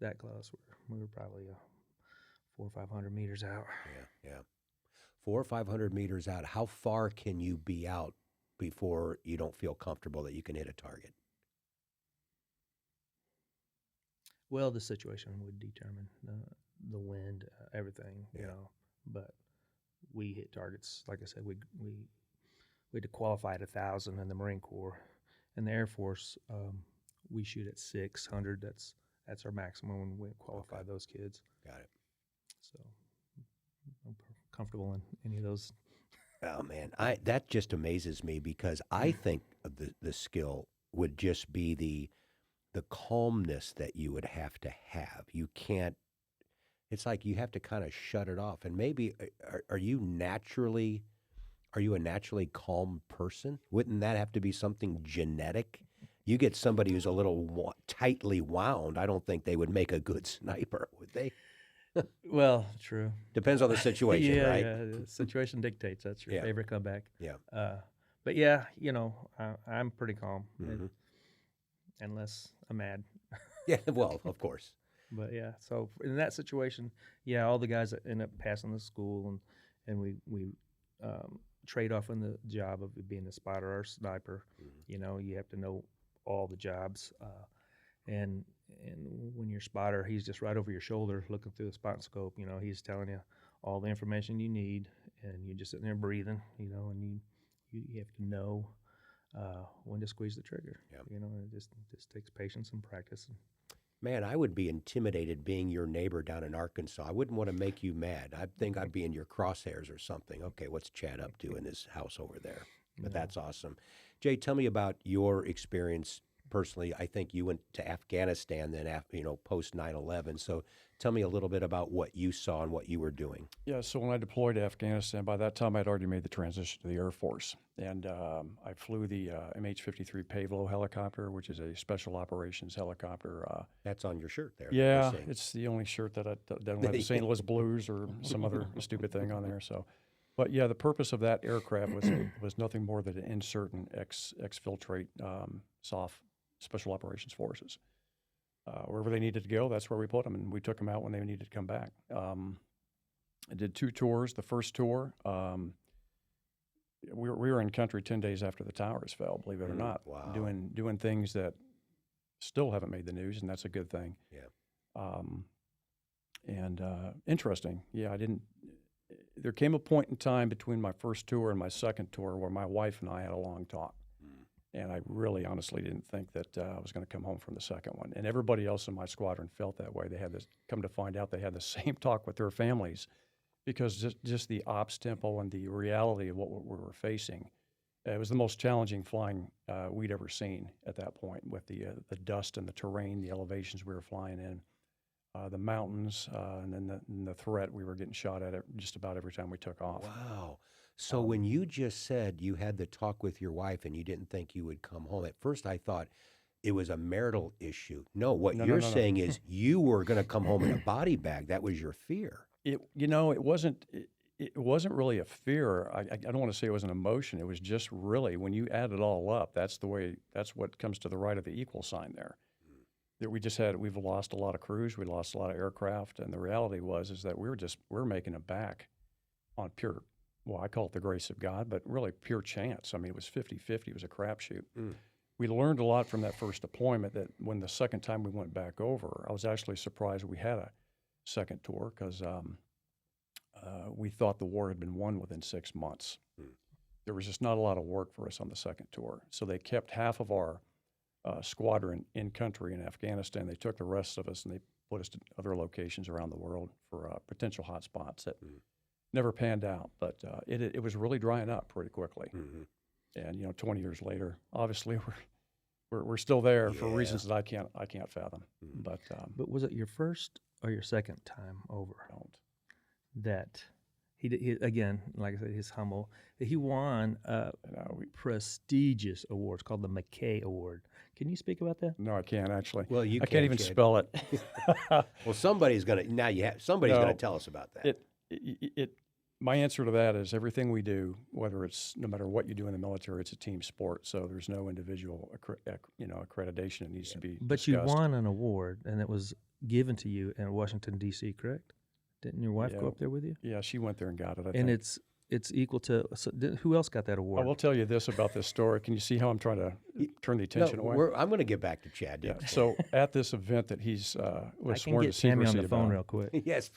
that close. We were probably 400 or 500 meters out. Yeah. 400 or 500 meters out. How far can you be out before you don't feel comfortable that you can hit a target? Well, the situation would determine the wind, everything, But we hit targets. Like I said, we had to qualify at 1,000 in the Marine Corps. In the Air Force, we shoot at 600. That's our maximum when we qualify those kids. Got it. So I'm comfortable in any of those. Oh man, that just amazes me because I think the skill would just be the calmness that you would have to have. You can't. It's like you have to kind of shut it off. And maybe are you a naturally calm person? Wouldn't that have to be something genetic? You get somebody who's a little tightly wound. I don't think they would make a good sniper, would they? Well, true. Depends on the situation, right? Yeah, the situation dictates. That's your favorite comeback. Yeah. But yeah, I'm pretty calm, unless I'm mad. Yeah, well, of course. But yeah, so in that situation, all the guys that end up passing the school, and we trade off on the job of being a spotter or sniper. You have to know all the jobs, and And when you're a spotter, he's just right over your shoulder looking through the spot scope. You know, he's telling you all the information you need, and you're just sitting there breathing, you know, and you have to know when to squeeze the trigger. Yep. You know, it just takes patience and practice. Man, I would be intimidated being your neighbor down in Arkansas. I wouldn't want to make you mad. I think I'd be in your crosshairs or something. Okay, what's Chad up to in his house over there? But that's awesome. Jay, tell me about your experience personally. I think you went to Afghanistan then, post 9/11. So tell me a little bit about what you saw and what you were doing. Yeah, so when I deployed to Afghanistan, by that time I'd already made the transition to the Air Force. And I flew the MH-53 Pavlo helicopter, which is a special operations helicopter. That's on your shirt there. Yeah, it's the only shirt that doesn't have the St. Louis Blues or some other stupid thing on there. So, but yeah, the purpose of that aircraft was nothing more than to insert and exfiltrate SOF, Special Operations Forces. Wherever they needed to go, that's where we put them, and we took them out when they needed to come back. I did 2 tours. The first tour, we were in country 10 days after the towers fell, believe it or not, wow. doing things that still haven't made the news, and that's a good thing. Yeah. Interesting. Yeah, there came a point in time between my first tour and my second tour where my wife and I had a long talk. And I really honestly didn't think that I was going to come home from the second one. And everybody else in my squadron felt that way. They had this, come to find out they had the same talk with their families because just the ops tempo and the reality of what we were facing. It was the most challenging flying we'd ever seen at that point with the dust and the terrain, the elevations we were flying in, the mountains, and then the threat we were getting shot at just about every time we took off. Wow. So when you just said you had the talk with your wife and you didn't think you would come home, at first I thought it was a marital issue. No, what you're saying is you were going to come home in a body bag. That was your fear. It wasn't really a fear. I don't want to say it was an emotion. It was just really, when you add it all up, that's what comes to the right of the equal sign there. That we've lost a lot of crews, we lost a lot of aircraft, and the reality is that we're making it back on pure, well, I call it the grace of God, but really pure chance. I mean, it was 50-50. It was a crapshoot. We learned a lot from that first deployment that when the second time we went back over, I was actually surprised we had a second tour because we thought the war had been won within 6 months. There was just not a lot of work for us on the second tour. So they kept half of our squadron in country in Afghanistan. They took the rest of us and they put us to other locations around the world for potential hot spots that never panned out, but it was really drying up pretty quickly. And 20 years later, obviously we're still there for reasons that I can't fathom. But was it your first or your second time over? That he again, like I said, he's humble. He won prestigious awards called the McKay Award. Can you speak about that? No, I can't actually. Well, I can't even spell it. Well, somebody's going to tell us about that. My answer to that is everything we do, no matter what you do in the military, it's a team sport. So there's no individual, accreditation. It needs to be. But discussed. You won an award, and it was given to you in Washington D.C. Correct? Didn't your wife go up there with you? Yeah, she went there and got it. I and think. It's equal to. So who else got that award? I will tell you this about this story. Can you see how I'm trying to turn the attention away? I'm going to get back to Chad. Yeah. So at this event that he's was sworn to secrecy Tammy on the about, phone real quick. Yes.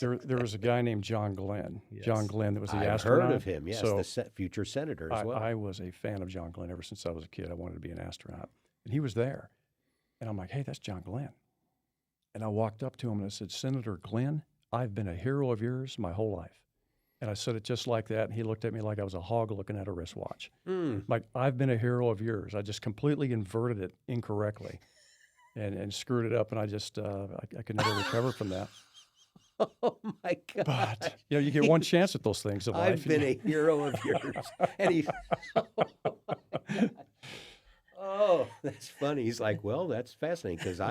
There was a guy named John Glenn. Yes. John Glenn that was the I've astronaut. heard of him. Yes, So the future senator as well. I was a fan of John Glenn ever since I was a kid. I wanted to be an astronaut, and he was there. And I'm like, hey, that's John Glenn. And I walked up to him and I said, Senator Glenn, I've been a hero of yours my whole life. And I said it just like that, and he looked at me like I was a hog looking at a wristwatch. Like, I've been a hero of yours. I just completely inverted it incorrectly and screwed it up, and I just, I could never recover from that. Oh, my God. But, you get one chance at those things in life. I've been a hero of yours. And he, oh, that's funny. He's like, well, that's fascinating because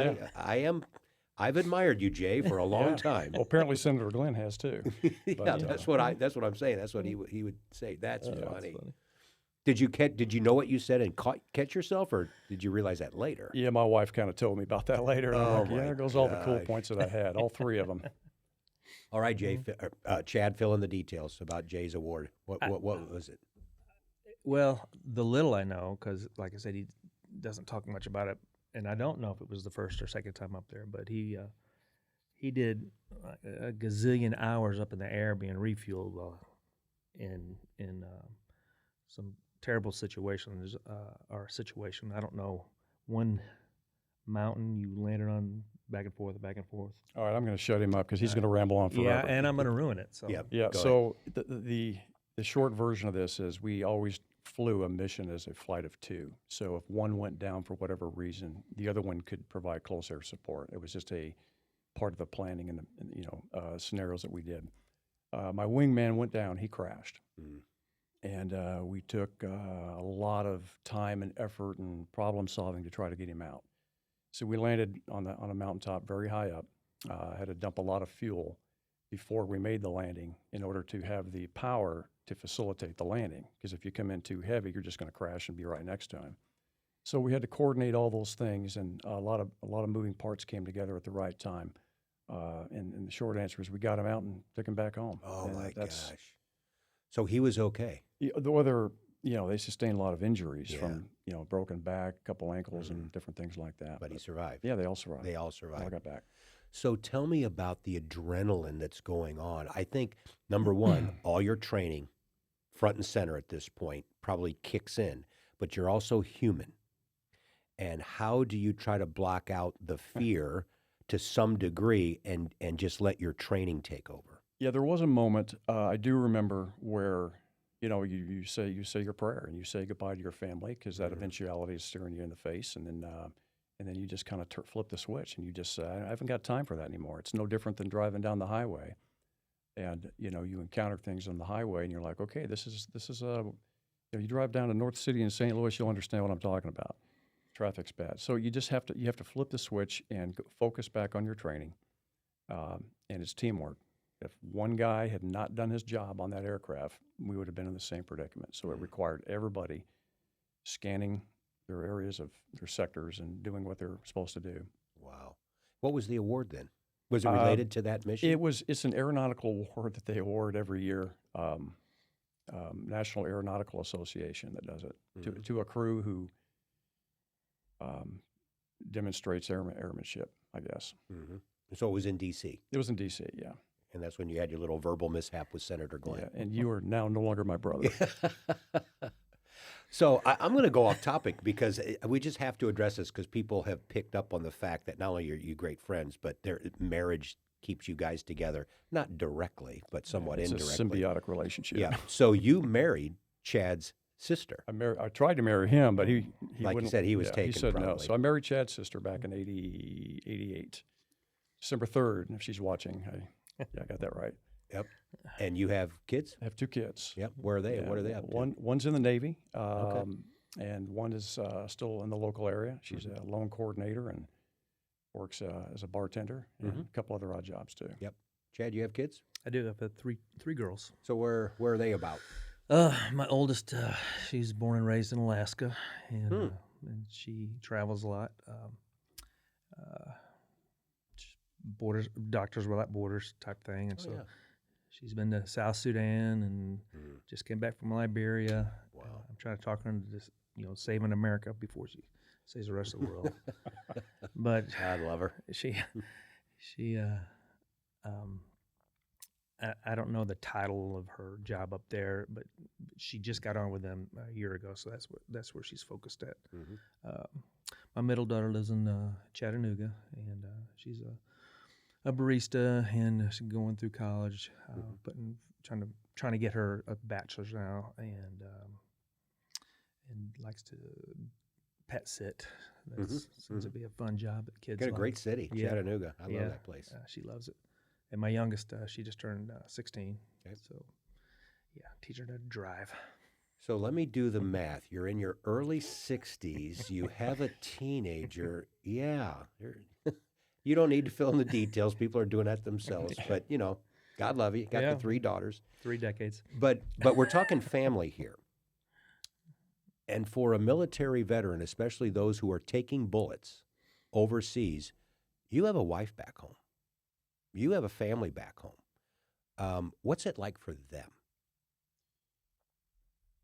I've admired you, Jay, for a long time. Well, apparently Senator Glenn has too. Yeah, that's what I'm saying. That's what he would say. That's funny. Did you know what you said and catch yourself, or did you realize that later? Yeah, my wife kind of told me about that later. And I'm like, there goes all the cool gosh. points that I had, all 3 of them. All right, Jay, Chad, fill in the details about Jay's award. What was it? Well, the little I know, because like I said, he doesn't talk much about it and I don't know if it was the first or second time up there, but he did a gazillion hours up in the air being refueled in some terrible situations. Our situation, I don't know, one mountain you landed on back and forth, back and forth. All right, I'm going to shut him up because he's going to ramble on forever. Yeah, and I'm going to ruin it. So Yep. Yeah. Go So the short version of this is we always flew a mission as a flight of two. So if one went down for whatever reason, the other one could provide close air support. It was just a part of the planning and the scenarios that we did. My wingman went down. He crashed. Mm. And we took a lot of time and effort and problem solving to try to get him out. So we landed on a mountaintop very high up. Had to dump a lot of fuel before we made the landing in order to have the power to facilitate the landing. Because if you come in too heavy, you're just going to crash and be right next to him. So we had to coordinate all those things, and a lot of moving parts came together at the right time. And the short answer is we got him out and took him back home. Oh, And my gosh. So he was okay. The other, they sustained a lot of injuries Yeah. from, broken back, a couple ankles, and different things like that. But he survived. Yeah, they all survived. They all All survived. got back. So tell me about the adrenaline that's going on. I think, number one, all your training, front and center at this point, probably kicks in, but you're also human. And how do you try to block out the fear to some degree and just let your training take over? Yeah, there was a moment I do remember where, you say your prayer and you say goodbye to your family because that eventuality is staring you in the face, and then you just kind of flip the switch and you just say, I haven't got time for that anymore. It's no different than driving down the highway, and you encounter things on the highway and you're like, okay, this is you drive down to North City in St. Louis, you'll understand what I'm talking about. Traffic's bad, so you have to flip the switch and focus back on your training, and it's teamwork. If one guy had not done his job on that aircraft, we would have been in the same predicament. So it required everybody scanning their areas of their sectors and doing what they're supposed to do. Wow. What was the award then? Was it related to that mission? It's an aeronautical award that they award every year, National Aeronautical Association that does it, to a crew who demonstrates airmanship, I guess. Mm-hmm. So it was in D.C.? It was in D.C., yeah. And that's when you had your little verbal mishap with Senator Glenn. Yeah, and you are now no longer my brother. So I'm going to go off topic because we just have to address this because people have picked up on the fact that not only are you great friends, but their marriage keeps you guys together, not directly, but somewhat It's indirectly. a symbiotic relationship. Yeah. So you married Chad's sister. I tried to marry him, but he Like you wouldn't. said, he was He taken said no. probably. So I married Chad's sister back in 88, December 3rd. If she's watching, I got that right. Yep. And you have kids? I have two kids. Yep. Where are they? Yeah, What are they up to? One's in the Navy, and one is still in the local area. She's a loan coordinator and works as a bartender and a couple other odd jobs too. Yep. Chad, you have kids? I do. I've had three girls. So where are they about? My oldest, she's born and raised in Alaska, and she travels a lot. Borders, Doctors Without Borders type thing, and she's been to South Sudan and just came back from Liberia. Wow. I'm trying to talk her into this, saving America before she saves the rest of the world. But I love her. she I don't know the title of her job up there, but she just got on with them a year ago, so that's where she's focused at. My middle daughter lives in Chattanooga, and she's a barista, and she's going through college, trying to get her a bachelor's now, and likes to pet sit. That seems to be a fun job that kids Got a like. great city, Yeah. Chattanooga. I love that place. She loves it. And my youngest, she just turned 16. Okay. So, teach her to drive. So let me do the math. You're in your early 60s. You have a teenager. Yeah. You don't need to fill in the details. People are doing that themselves. But, God love you. Got the 3 daughters. 3 decades. But we're talking family here. And for a military veteran, especially those who are taking bullets overseas, you have a wife back home. You have a family back home. What's it like for them?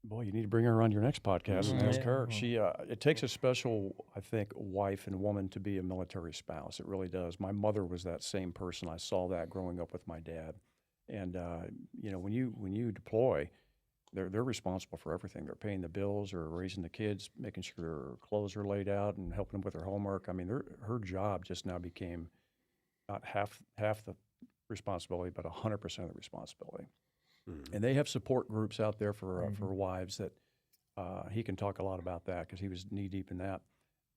Boy, you need to bring her on your next podcast and ask Yeah. her. She, it takes a special, I think, wife and woman to be a military spouse. It really does. My mother was that same person. I saw that growing up with my dad. And you know, when you deploy, they're responsible for everything. They're paying the bills, or raising the kids, making sure their clothes are laid out, and helping them with their homework. I mean, her job just now became not half the responsibility, but 100% of the responsibility. And they have support groups out there for wives that he can talk a lot about that because he was knee deep in that.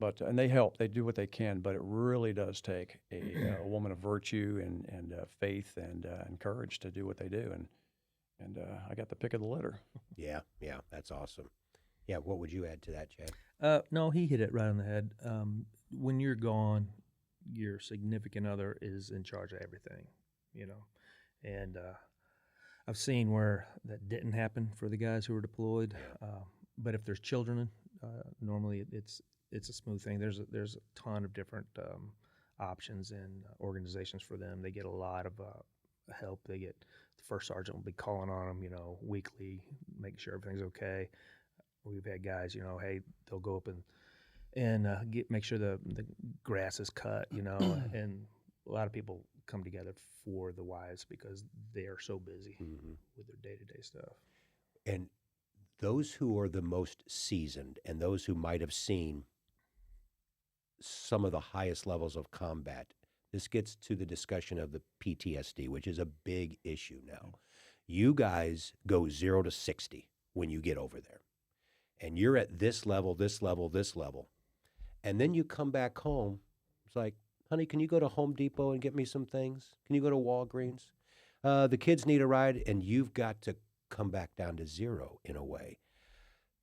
But and they help, they do what they can, but it really does take a woman of virtue and faith and courage to do what they do. And I got the pick of the litter. Yeah, that's awesome. Yeah, what would you add to that, Chad? No, he hit it right on the head. When you're gone, your significant other is in charge of everything, you know. And I've seen where that didn't happen for the guys who were deployed. But if there's children, normally it's a smooth thing. There's a ton of different options and organizations for them. They get a lot of help. They get the first sergeant will be calling on them, you know, weekly, making sure everything's okay. We've had guys, you know, hey, they'll go up and make sure the grass is cut, you know, and a lot of people come together for the wives because they are so busy with their day-to-day stuff. And those who are the most seasoned and those who might have seen some of the highest levels of combat, this gets to the discussion of the PTSD, which is a big issue now. You guys go 0 to 60 when you get over there. And you're at this level, this level, this level. And then you come back home. It's like, honey, can you go to Home Depot and get me some things? Can you go to Walgreens? The kids need a ride, and you've got to come back down to 0 in a way.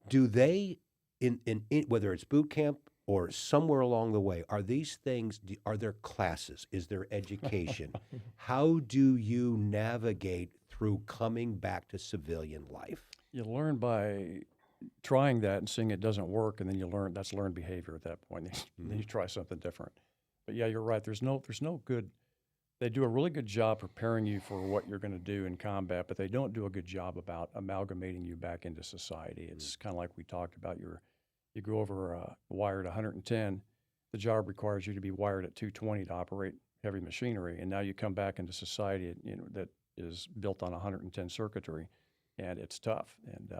Do they, in whether it's boot camp or somewhere along the way, are these things, are there classes? Is there education? How do you navigate through coming back to civilian life? You learn by trying that and seeing it doesn't work, and then you learn, that's learned behavior at that point. Then you try something different. But yeah, you're right. There's no good, they do a really good job preparing you for what you're going to do in combat, but they don't do a good job about amalgamating you back into society. It's kind of like we talked about, you go over wired 110, the job requires you to be wired at 220 to operate heavy machinery, and now you come back into society, you know, that is built on 110 circuitry, and it's tough. And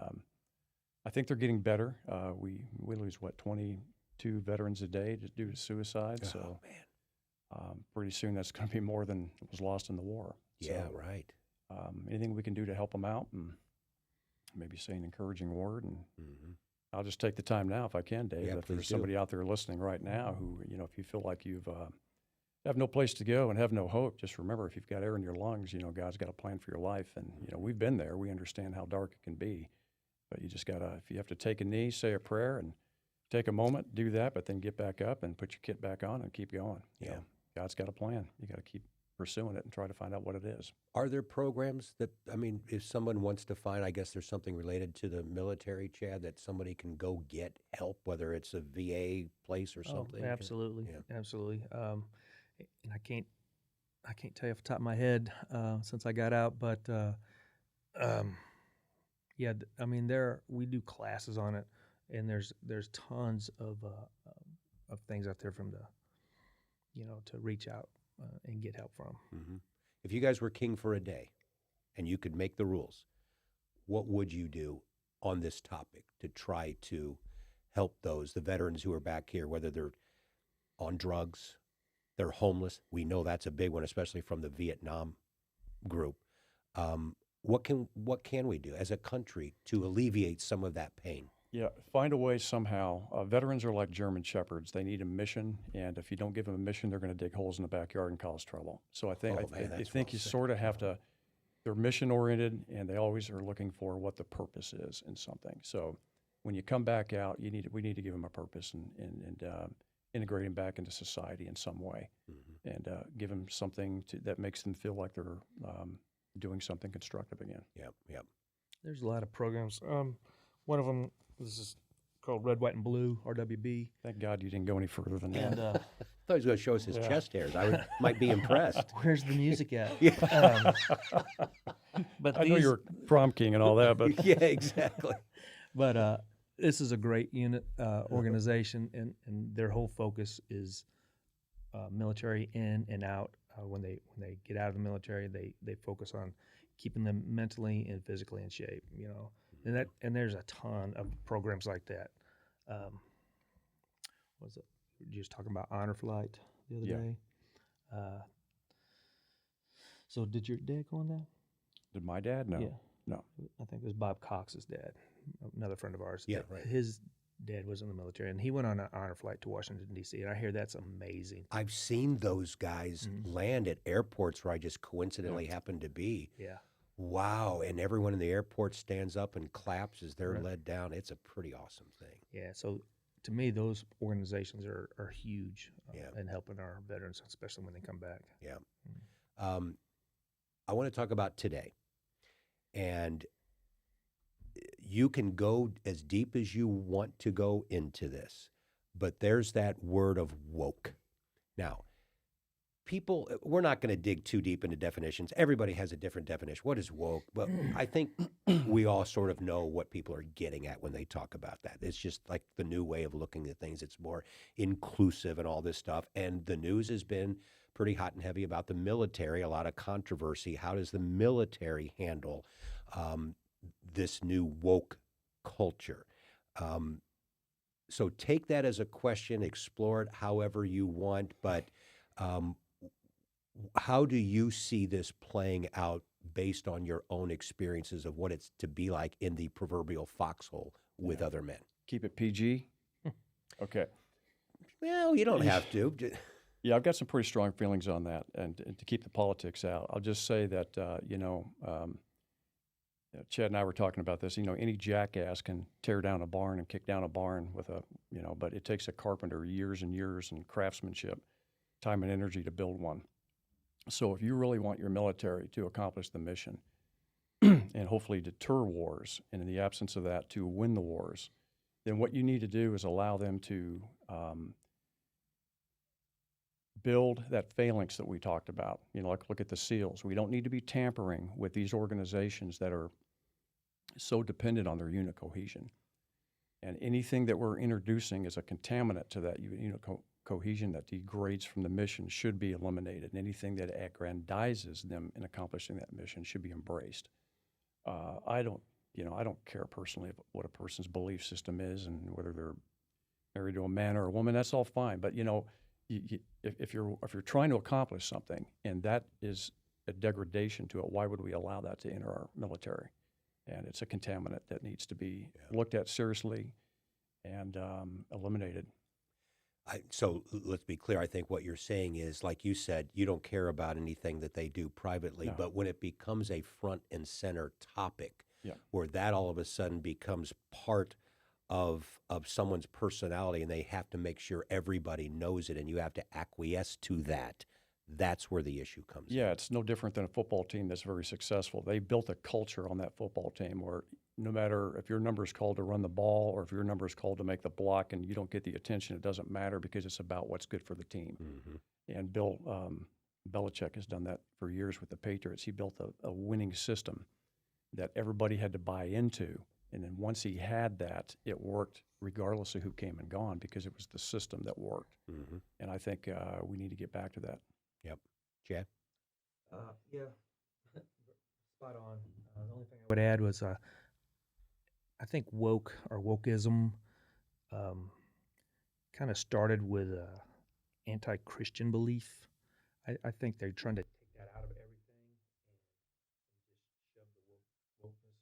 I think they're getting better. We lose, 22 veterans a day due to suicide. So pretty soon that's going to be more than was lost in the war. Yeah, so, right. Anything we can do to help them out and maybe say an encouraging word. And I'll just take the time now, if I can, Dave, Yeah, if please there's do. somebody out there listening right now who, you know, if you feel like you've have no place to go and have no hope, just remember, if you've got air in your lungs, you know, God's got a plan for your life. And, you know, we've been there. We understand how dark it can be. But you just got to, if you have to take a knee, say a prayer, and take a moment, do that, but then get back up and put your kit back on and keep going. You know, God's got a plan. You got to keep pursuing it and try to find out what it is. Are there programs that, I mean, if someone wants to find, I guess there's something related to the military, Chad, that somebody can go get help, whether it's a VA place or something? Absolutely, Yeah. absolutely. And I can't tell you off the top of my head since I got out, but yeah, I mean, we do classes on it, and there's tons of things out there from to reach out and get help from. If you guys were king for a day and you could make the rules, what would you do on this topic to try to help the veterans who are back here, whether they're on drugs, they're homeless? We know that's a big one, especially from the Vietnam group. What can we do as a country to alleviate some of that pain? Yeah, find a way somehow. Veterans are like German shepherds. They need a mission, and if you don't give them a mission, they're going to dig holes in the backyard and cause trouble. So I think you sort of have to. They're mission oriented, and they always are looking for what the purpose is in something. So when you come back out, we need to give them a purpose and integrate them back into society in some way, and give them something that makes them feel like they're doing something constructive again. Yep. There's a lot of programs. One of them, this is called Red, White, and Blue, RWB. Thank God you didn't go any further than that. And I thought he was going to show us his chest hairs. Might be impressed. where's the music at? But I know you're prom king and all that, but Yeah, exactly. But this is a great unit organization, and their whole focus is military in and out. When they get out of the military, they focus on keeping them mentally and physically in shape. And there's a ton of programs like that. Was it we were just talking about honor flight the other day? So did your dad go on that? Did my dad? No. Yeah. No. I think it was Bob Cox's dad, another friend of ours. Yeah, right. His dad was in the military, and he went on an honor flight to Washington, D.C., and I hear that's amazing. I've seen those guys land at airports where I just coincidentally happened to be. Yeah. Wow. And everyone in the airport stands up and claps as they're led down. It's a pretty awesome thing. Yeah, so to me, those organizations are huge Yeah. in helping our veterans, especially when they come back. Yeah. I want to talk about today. And you can go as deep as you want to go into this, but there's that word of woke. Now, people, we're not going to dig too deep into definitions. Everybody has a different definition. What is woke? But I think we all sort of know what people are getting at when they talk about that. It's just like the new way of looking at things. It's more inclusive and all this stuff. And the news has been pretty hot and heavy about the military, a lot of controversy. How does the military handle this new woke culture? So take that as a question, explore it however you want, but how do you see this playing out based on your own experiences of what it's to be like in the proverbial foxhole with other men? Keep it PG? Okay. Well, you don't have to. Yeah, I've got some pretty strong feelings on that, and to keep the politics out. I'll just say that, Chad and I were talking about this. Any jackass can tear down a barn and kick down a barn with but it takes a carpenter years and years and craftsmanship, time and energy to build one. So if you really want your military to accomplish the mission and hopefully deter wars, and in the absence of that, to win the wars, then what you need to do is allow them to build that phalanx that we talked about. Like look at the SEALs. We don't need to be tampering with these organizations that are so dependent on their unit cohesion. And anything that we're introducing as a contaminant to that unit cohesion that degrades from the mission should be eliminated. And anything that aggrandizes them in accomplishing that mission should be embraced. I don't care personally what a person's belief system is and whether they're married to a man or a woman. That's all fine. But if you're trying to accomplish something and that is a degradation to it, why would we allow that to enter our military? And it's a contaminant that needs to be looked at seriously and eliminated. So let's be clear. I think what you're saying is, like you said, you don't care about anything that they do privately, but when it becomes a front and center topic, where that all of a sudden becomes part of someone's personality and they have to make sure everybody knows it and you have to acquiesce to that, that's where the issue comes in. Yeah, it's no different than a football team that's very successful. They built a culture on that football team where no matter if your number is called to run the ball or if your number is called to make the block and you don't get the attention, it doesn't matter because it's about what's good for the team. Mm-hmm. And Bill Belichick has done that for years with the Patriots. He built a winning system that everybody had to buy into. And then once he had that, it worked regardless of who came and gone because it was the system that worked. Mm-hmm. And I think we need to get back to that. Yep. Chad? Yeah, spot on. The only thing I would add was I think woke or wokeism kind of started with anti-Christian belief. I think they're trying to take that out of everything and just shove the wokeness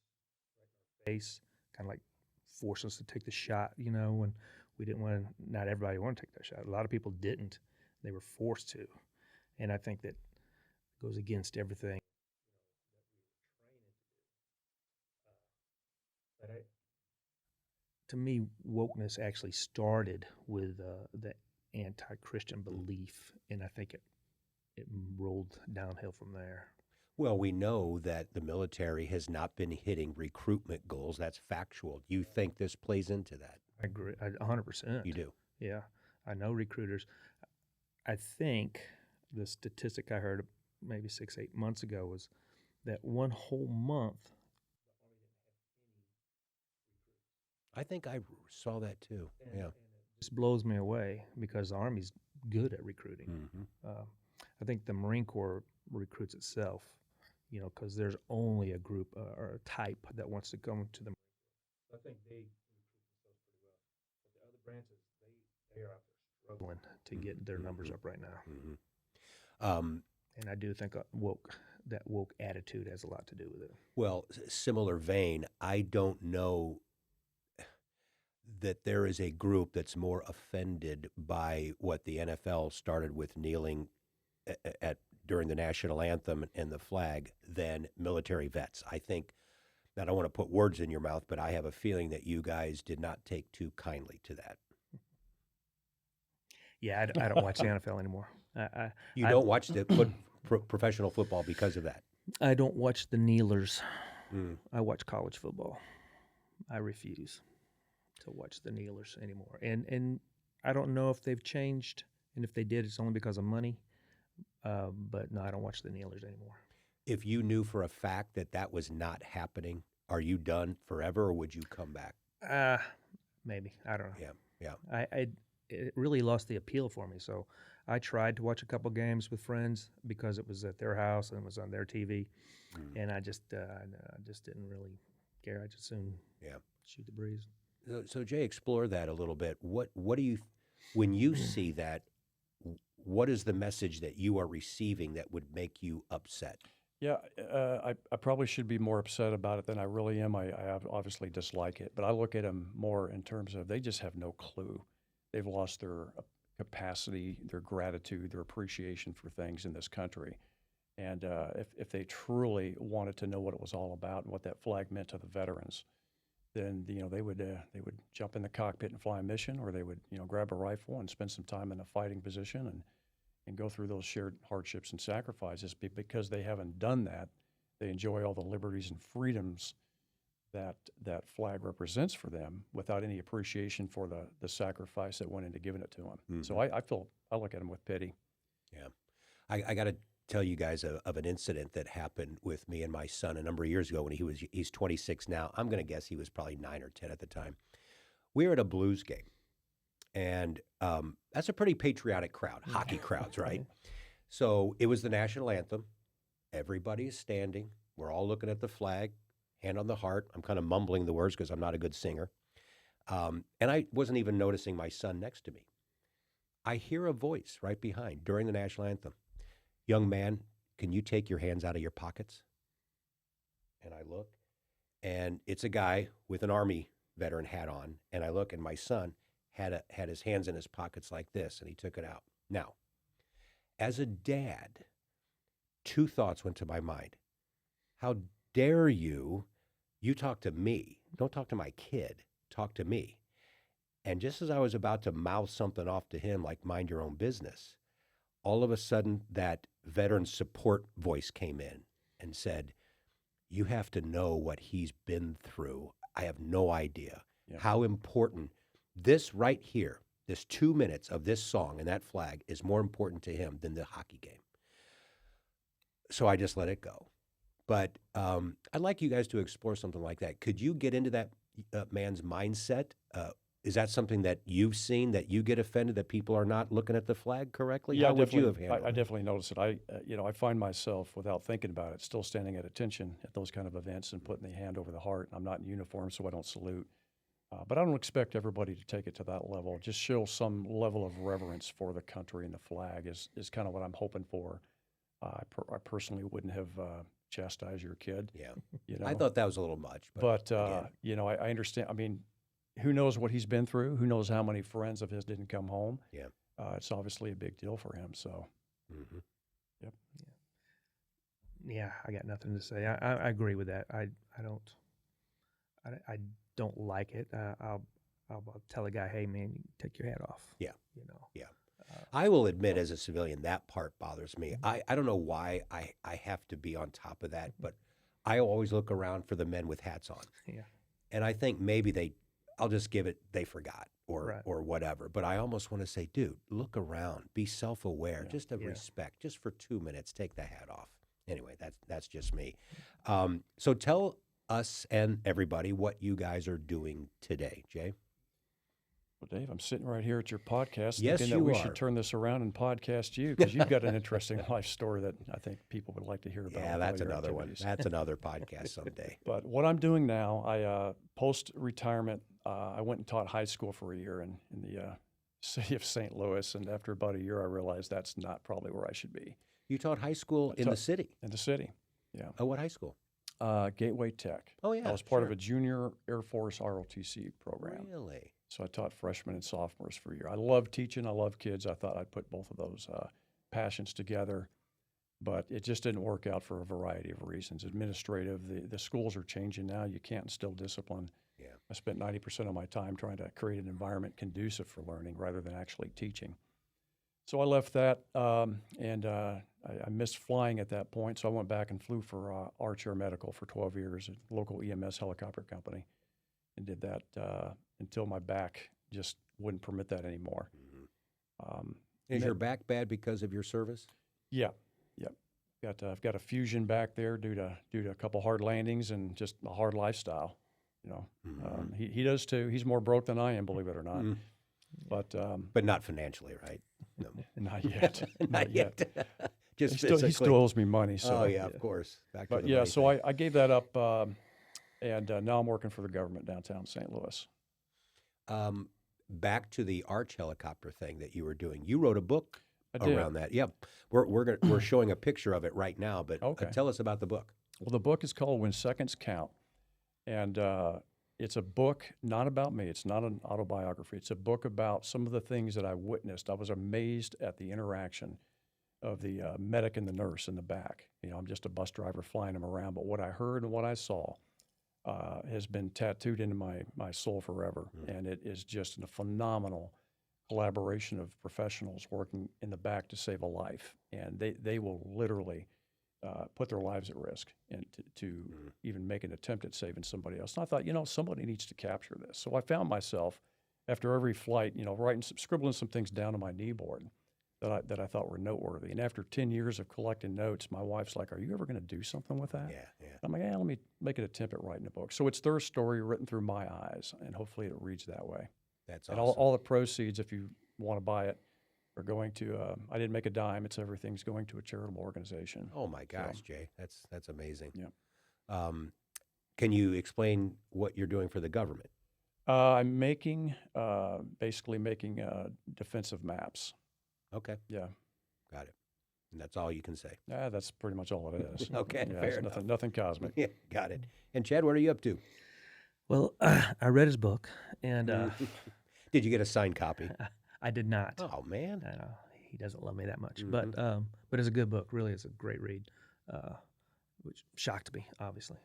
right in our face, kind of like force us to take the shot, when we didn't want to. Not everybody wanted to take that shot. A lot of people didn't. They were forced to. And I think that goes against everything that we were training to do. But to me, wokeness actually started with the anti-Christian belief, and I think it rolled downhill from there. Well, we know that the military has not been hitting recruitment goals. That's factual. You think this plays into that? I agree, 100%. You do? Yeah, I know recruiters. I think the statistic I heard maybe 6-8 months ago was that one whole month I think I saw that too. Yeah. It just blows me away because the Army's good at recruiting. Mm-hmm. I think the Marine Corps recruits itself, because there's only a group or a type that wants to come to the Marine Corps. I think they recruit themselves pretty well. But the other branches, they are out there struggling to get their numbers up right now. Mm-hmm. And I do think that woke attitude has a lot to do with it. Well, similar vein, I don't know that there is a group that's more offended by what the NFL started with kneeling during the national anthem and the flag than military vets. I think, I don't want to put words in your mouth, but I have a feeling that you guys did not take too kindly to that. Yeah, I don't watch the NFL anymore. You don't watch the professional football because of that? I don't watch the kneelers. I watch college football. I refuse to watch the kneelers anymore. And I don't know if they've changed, and if they did, it's only because of money. But no, I don't watch the kneelers anymore. If you knew for a fact that that was not happening, are you done forever, or would you come back? Maybe. I don't know. Yeah. It really lost the appeal for me. So I tried to watch a couple games with friends because it was at their house and it was on their TV, and I just didn't really care. I just soon shoot the breeze. So Jay, explore that a little bit. What do you, when you see that, what is the message that you are receiving that would make you upset? Yeah, I probably should be more upset about it than I really am. I obviously dislike it, but I look at them more in terms of they just have no clue. They've lost their capacity, their gratitude, their appreciation for things in this country. And if they truly wanted to know what it was all about and what that flag meant to the veterans, then they would jump in the cockpit and fly a mission, or they would grab a rifle and spend some time in a fighting position and go through those shared hardships and sacrifices. Because they haven't done that, they enjoy all the liberties and freedoms that flag represents for them without any appreciation for the sacrifice that went into giving it to them. Mm-hmm. So I look at them with pity. Yeah. I got to tell you guys of an incident that happened with me and my son a number of years ago when he's 26 now. I'm going to guess he was probably 9 or 10 at the time. We were at a Blues game, and that's a pretty patriotic crowd, hockey crowds, right? So it was the national anthem. Everybody is standing. We're all looking at the flag. Hand on the heart. I'm kind of mumbling the words because I'm not a good singer. And I wasn't even noticing my son next to me. I hear a voice right behind during the national anthem. Young man, can you take your hands out of your pockets? And I look, and it's a guy with an Army veteran hat on. And I look, and my son had his hands in his pockets like this, and he took it out. Now, as a dad, 2 thoughts went to my mind. How dare you talk to me. Don't talk to my kid. Talk to me. And just as I was about to mouth something off to him, like mind your own business, all of a sudden that veteran support voice came in and said, you have to know what he's been through. I have no idea how important this right here, this 2 minutes of this song and that flag is more important to him than the hockey game. So I just let it go. But I'd like you guys to explore something like that. Could you get into that man's mindset? Is that something that you've seen, that you get offended that people are not looking at the flag correctly? Yeah, how would you have handled it? I definitely notice it. I find myself, without thinking about it, still standing at attention at those kind of events and putting the hand over the heart. I'm not in uniform, so I don't salute. But I don't expect everybody to take it to that level. Just show some level of reverence for the country and the flag is kind of what I'm hoping for. I personally wouldn't have chastised your kid. Yeah, I thought that was a little much. But I understand. I mean, who knows what he's been through? Who knows how many friends of his didn't come home? Yeah, it's obviously a big deal for him. So, yep. Yeah, I got nothing to say. I agree with that. I don't like it. I'll tell a guy, hey man, you take your hat off. Yeah, Yeah. I will admit, as a civilian, that part bothers me. I don't know why I have to be on top of that, but I always look around for the men with hats on. Yeah. And I think maybe I'll just give it, they forgot or whatever. But I almost want to say, dude, look around, be self-aware, just of respect, just for 2 minutes, take the hat off. Anyway, that's just me. So tell us and everybody what you guys are doing today, Jay? Well, Dave, I'm sitting right here at your podcast Yes, thinking that you we are. should turn this around and podcast you because you've got an interesting life story that I think people would like to hear about. Yeah, with that's all your another one. activities. That's another podcast someday. But what I'm doing now, I post-retirement, I went and taught high school for a year in the city of St. Louis, and after about a year, I realized that's not probably where I should be. You taught high school in the city. In the city, yeah. Oh, what high school? Gateway Tech. Oh, yeah. I was part of sure. a junior Air Force ROTC program. Really? So I taught freshmen and sophomores for a year. I love teaching. I love kids. I thought I'd put both of those passions together, but it just didn't work out for a variety of reasons. Administrative, the schools are changing now. You can't instill discipline. Yeah. I spent 90% of my time trying to create an environment conducive for learning rather than actually teaching. So I left that, and I missed flying at that point, so I went back and flew for Archer Medical for 12 years, a local EMS helicopter company, and did that until my back just wouldn't permit that anymore. Is your back bad because of your service? Yeah, yep. I've got a fusion back there due to a couple hard landings and just a hard lifestyle. You know, he does too. He's more broke than I am, believe it or not. But not financially, right? No. Not yet. Not yet. Just He physically. still owes me money. So. Oh, yeah, of course. Back to But the yeah, money so thing. I gave that up, and now I'm working for the government downtown St. Louis. Back to the Arch helicopter thing that you were doing. You wrote a book I did. around that. Yep. We're showing a picture of it right now, but Okay. tell us about the book. Well, the book is called When Seconds Count, and it's a book not about me. It's not an autobiography. It's a book about some of the things that I witnessed. I was amazed at the interaction of the medic and the nurse in the back. You know, I'm just a bus driver flying them around, but what I heard and what I saw has been tattooed into my soul forever, and it is just a phenomenal collaboration of professionals working in the back to save a life, and they will literally put their lives at risk and to even make an attempt at saving somebody else. And I thought, somebody needs to capture this. So I found myself after every flight, scribbling some things down on my kneeboard that I thought were noteworthy. And after 10 years of collecting notes, my wife's like, "Are you ever going to do something with that?" Yeah. I'm like, "Yeah, let me make an attempt at writing a book." So it's their story written through my eyes, and hopefully it reads that way. That's And awesome. all the proceeds, if you want to buy it, are going to, I didn't make a dime. Everything's going to a charitable organization. Oh my gosh, Jay, that's amazing. Yeah. Can you explain what you're doing for the government? I'm basically making defensive maps. Okay, Yeah. got it. And that's all you can say. That's pretty much all it is. Okay, Yeah, fair it's enough. nothing cosmic. Yeah, got it. And Chad, what are you up to? Well, I read his book, and Did you get a signed copy? I did not. Oh man, I know he doesn't love me that much, but it's a good book. Really, it's a great read, which shocked me, obviously.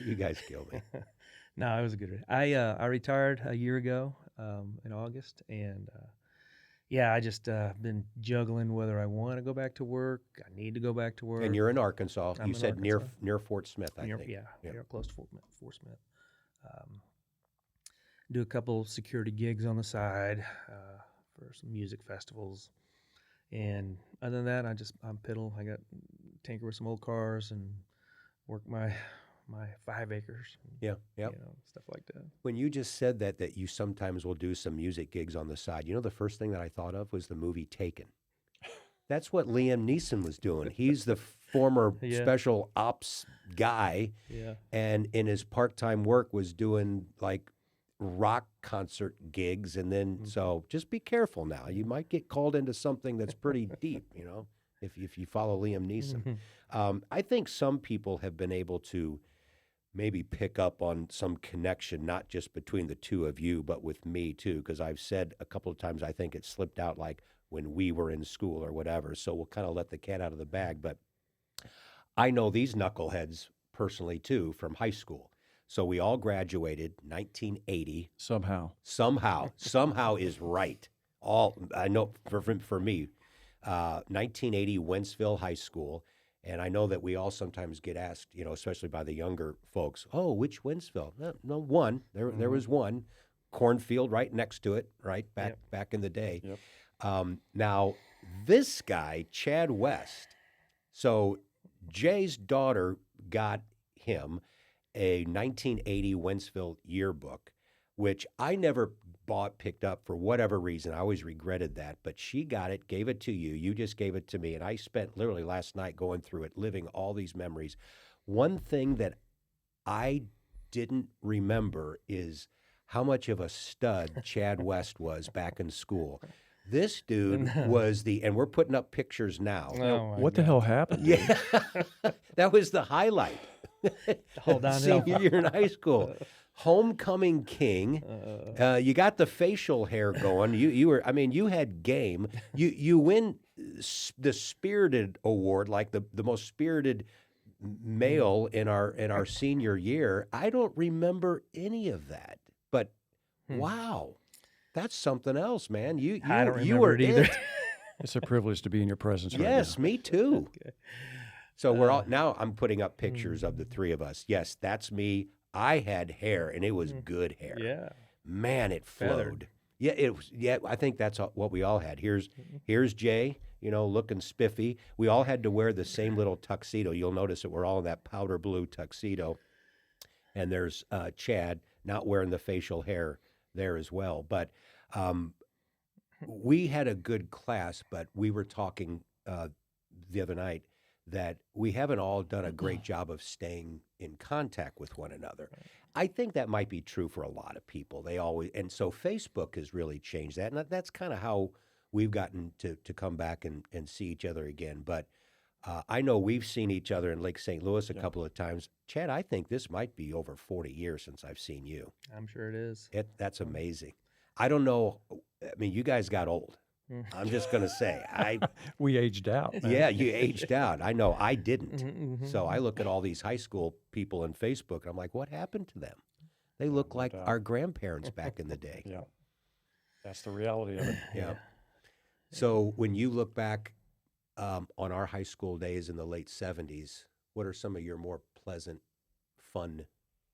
you guys kill me. No, it was a good read. I retired a year ago in August, and I just been juggling whether I want to go back to work. I need to go back to work. And you're in Arkansas. I'm You in said Arkansas. near Fort Smith, I Near- think. Yeah, Yep. near close to Fort Smith. Do a couple security gigs on the side for some music festivals, and other than that, I'm piddle. I got tinker with some old cars and work my 5 acres. And, Yeah, yep. Stuff like that. When you just said that you sometimes will do some music gigs on the side, the first thing that I thought of was the movie Taken. That's what Liam Neeson was doing. He's the former Yeah. special ops guy, Yeah. and in his part-time work was doing like rock concert gigs, and then so just be careful now. You might get called into something that's pretty deep, if you follow Liam Neeson. I think some people have been able to maybe pick up on some connection, not just between the two of you, but with me too, because I've said a couple of times I think it slipped out like when we were in school or whatever. So we'll kind of let the cat out of the bag. But I know these knuckleheads personally too from high school. So we all graduated 1980. Somehow. Somehow is right. I know for me, 1980 Wentzville High School. And I know that we all sometimes get asked, especially by the younger folks, "Oh, which Wentzville?" No, one. There was one cornfield right next to it, right back in the day. Yep. Now this guy, Chad West. So Jay's daughter got him a 1980 Wentzville yearbook, which I never picked up for whatever reason. I always regretted that. But she got it, gave it to you. You just gave it to me. And I spent literally last night going through it, living all these memories. One thing that I didn't remember is how much of a stud Chad West was back in school. This dude was and we're putting up pictures now. What the hell happened? Yeah, that was the highlight. Hold downhill. Senior year in high school. Homecoming king. You got the facial hair going. You were, I mean, you had game. You win the Spirited Award, like the most spirited male in our senior year. I don't remember any of that. But wow, that's something else, man. I don't you remember were it either. It's a privilege to be in your presence right now. Yes, me too. Okay. So we're all now. I'm putting up pictures of the three of us. Yes, that's me. I had hair, and it was good hair. Yeah, man, it flowed. Feathered. Yeah, it was. Yeah, I think that's what we all had. Here's Jay, looking spiffy. We all had to wear the same little tuxedo. You'll notice that we're all in that powder blue tuxedo. And there's Chad not wearing the facial hair there as well. But we had a good class, but we were talking the other night that we haven't all done a great job of staying in contact with one another. I think that might be true for a lot of people. And so Facebook has really changed that. And that's kind of how we've gotten to come back and see each other again. But I know we've seen each other in Lake St. Louis a couple of times. Chad, I think this might be over 40 years since I've seen you. I'm sure it is. That's amazing. I don't know. I mean, you guys got old. I'm just going to say. We aged out. Man. Yeah, you aged out. I know I didn't. So I look at all these high school people on Facebook, and I'm like, what happened to them? They look like our grandparents back in the day. Yeah, that's the reality of it. Yeah. So when you look back on our high school days in the late 70s, what are some of your more pleasant, fun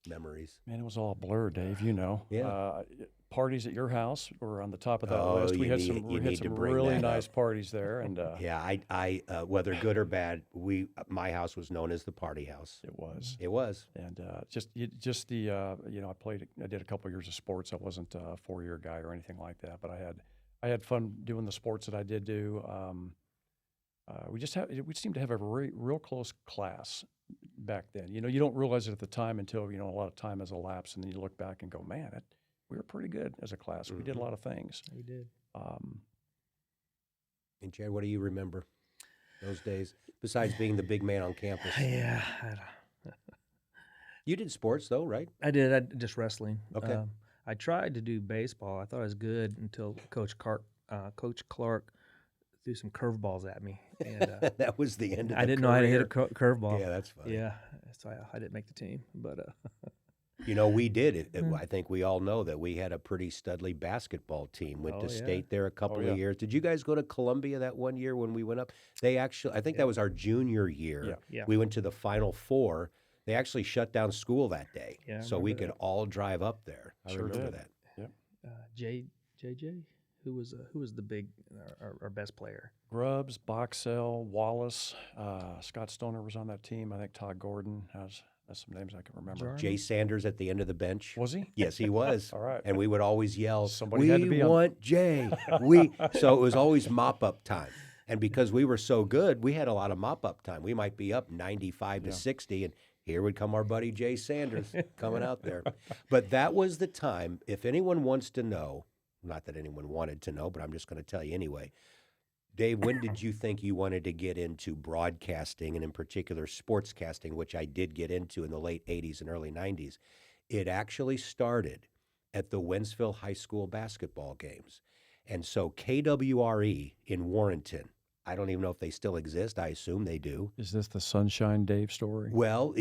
memories? Man, it was all a blur, Dave, Yeah. Parties at your house were on the top of that list. We had some really nice parties there. And yeah, I whether good or bad, my house was known as the party house. It was. It was. And I did a couple of years of sports. I wasn't a 4-year guy or anything like that, but I had fun doing the sports that I did do. We seemed to have a real close class back then. You don't realize it at the time until a lot of time has elapsed, and then you look back and go, man, we were pretty good as a class. We did a lot of things. We did. And Chad, what do you remember those days besides being the big man on campus? Yeah. You did sports though, right? I did. I did just wrestling. Okay. I tried to do baseball. I thought I was good until Coach Clark threw some curveballs at me. And, that was the end of I didn't know how to hit a curveball. Yeah, that's funny. Yeah, so I didn't make the team. But we did. I think we all know that we had a pretty studly basketball team. Went to state there a couple of years. Did you guys go to Columbia that one year when we went up? I think that was our junior year. Yeah. We went to the Final Four. They actually shut down school that day, so we could all drive up there. I remember that. Yep. JJ, who was the big our best player? Grubbs, Boxell, Wallace, Scott Stoner was on that team. I think Todd Gordon has. That's some names I can remember. Jay Sanders at the end of the bench. Was he? Yes, he was. All right. And we would always yell, Somebody had to be "We want Jay." So it was always mop-up time. And because we were so good, we had a lot of mop-up time. We might be up 95 to 60, and here would come our buddy Jay Sanders coming out there. But that was the time, if anyone wants to know, not that anyone wanted to know, but I'm just going to tell you anyway. Dave, when did you think you wanted to get into broadcasting, and in particular sportscasting, which I did get into in the late 80s and early 90s? It actually started at the Wentzville High School basketball games. And so KWRE in Warrenton, I don't even know if they still exist. I assume they do. Is this the Sunshine Dave story? Well,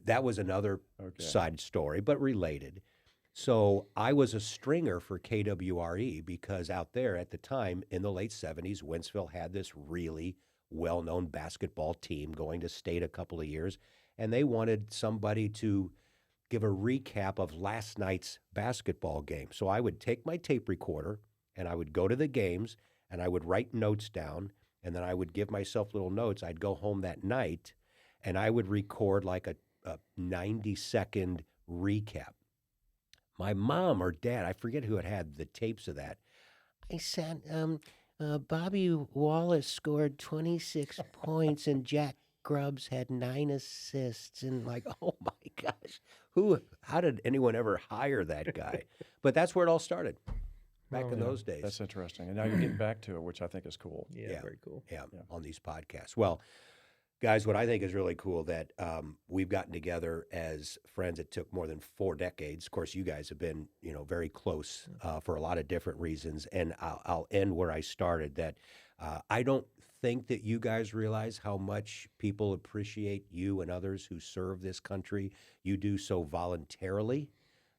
that was another side story, but related. So I was a stringer for KWRE because out there at the time in the late 70s, Wentzville had this really well-known basketball team going to state a couple of years, and they wanted somebody to give a recap of last night's basketball game. So I would take my tape recorder, and I would go to the games, and I would write notes down, and then I would give myself little notes. I'd go home that night, and I would record like a 90-second recap. My mom or dad, I forget who had the tapes of that. I said, Bobby Wallace scored 26 points and Jack Grubbs had 9 assists. And like, oh my gosh, how did anyone ever hire that guy? But that's where it all started back in those days. That's interesting. And now you're getting back to it, which I think is cool. Yeah, very cool. Yeah, on these podcasts. Well, guys, what I think is really cool that we've gotten together as friends. It took more than 4 decades. Of course, you guys have been, very close for a lot of different reasons. And I'll end where I started, that I don't think that you guys realize how much people appreciate you and others who serve this country. You do so voluntarily.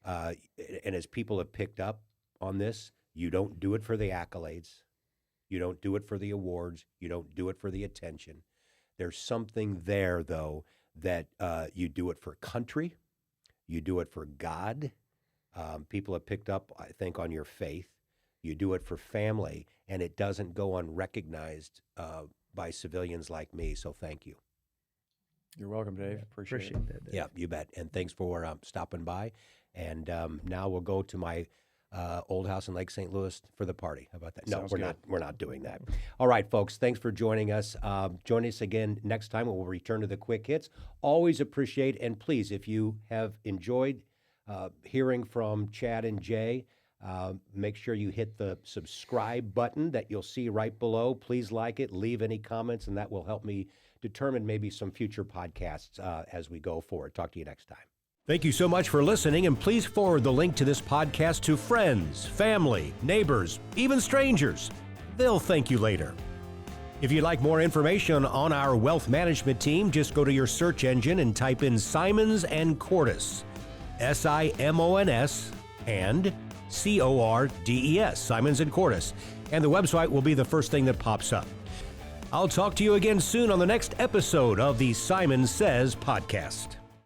And as people have picked up on this, you don't do it for the accolades. You don't do it for the awards. You don't do it for the attention. There's something there, though, that you do it for country, you do it for God. People have picked up, I think, on your faith. You do it for family, and it doesn't go unrecognized by civilians like me, so thank you. You're welcome, Dave. Appreciate that, Dave. Yeah, you bet. And thanks for stopping by. And now we'll go to my old house in Lake St. Louis for the party. How about that? No, Sounds we're good. not. We're not doing that. All right, folks. Thanks for joining us. Join us again next time when we'll return to the quick hits. Always appreciate, and please, if you have enjoyed hearing from Chad and Jay, make sure you hit the subscribe button that you'll see right below. Please like it, leave any comments, and that will help me determine maybe some future podcasts as we go forward. Talk to you next time. Thank you so much for listening, and please forward the link to this podcast to friends, family, neighbors, even strangers. They'll thank you later. If you'd like more information on our wealth management team, just go to your search engine and type in Simons and Cordes, SIMONS and CORDES, Simons and Cordes, and the website will be the first thing that pops up. I'll talk to you again soon on the next episode of the Simon Says podcast.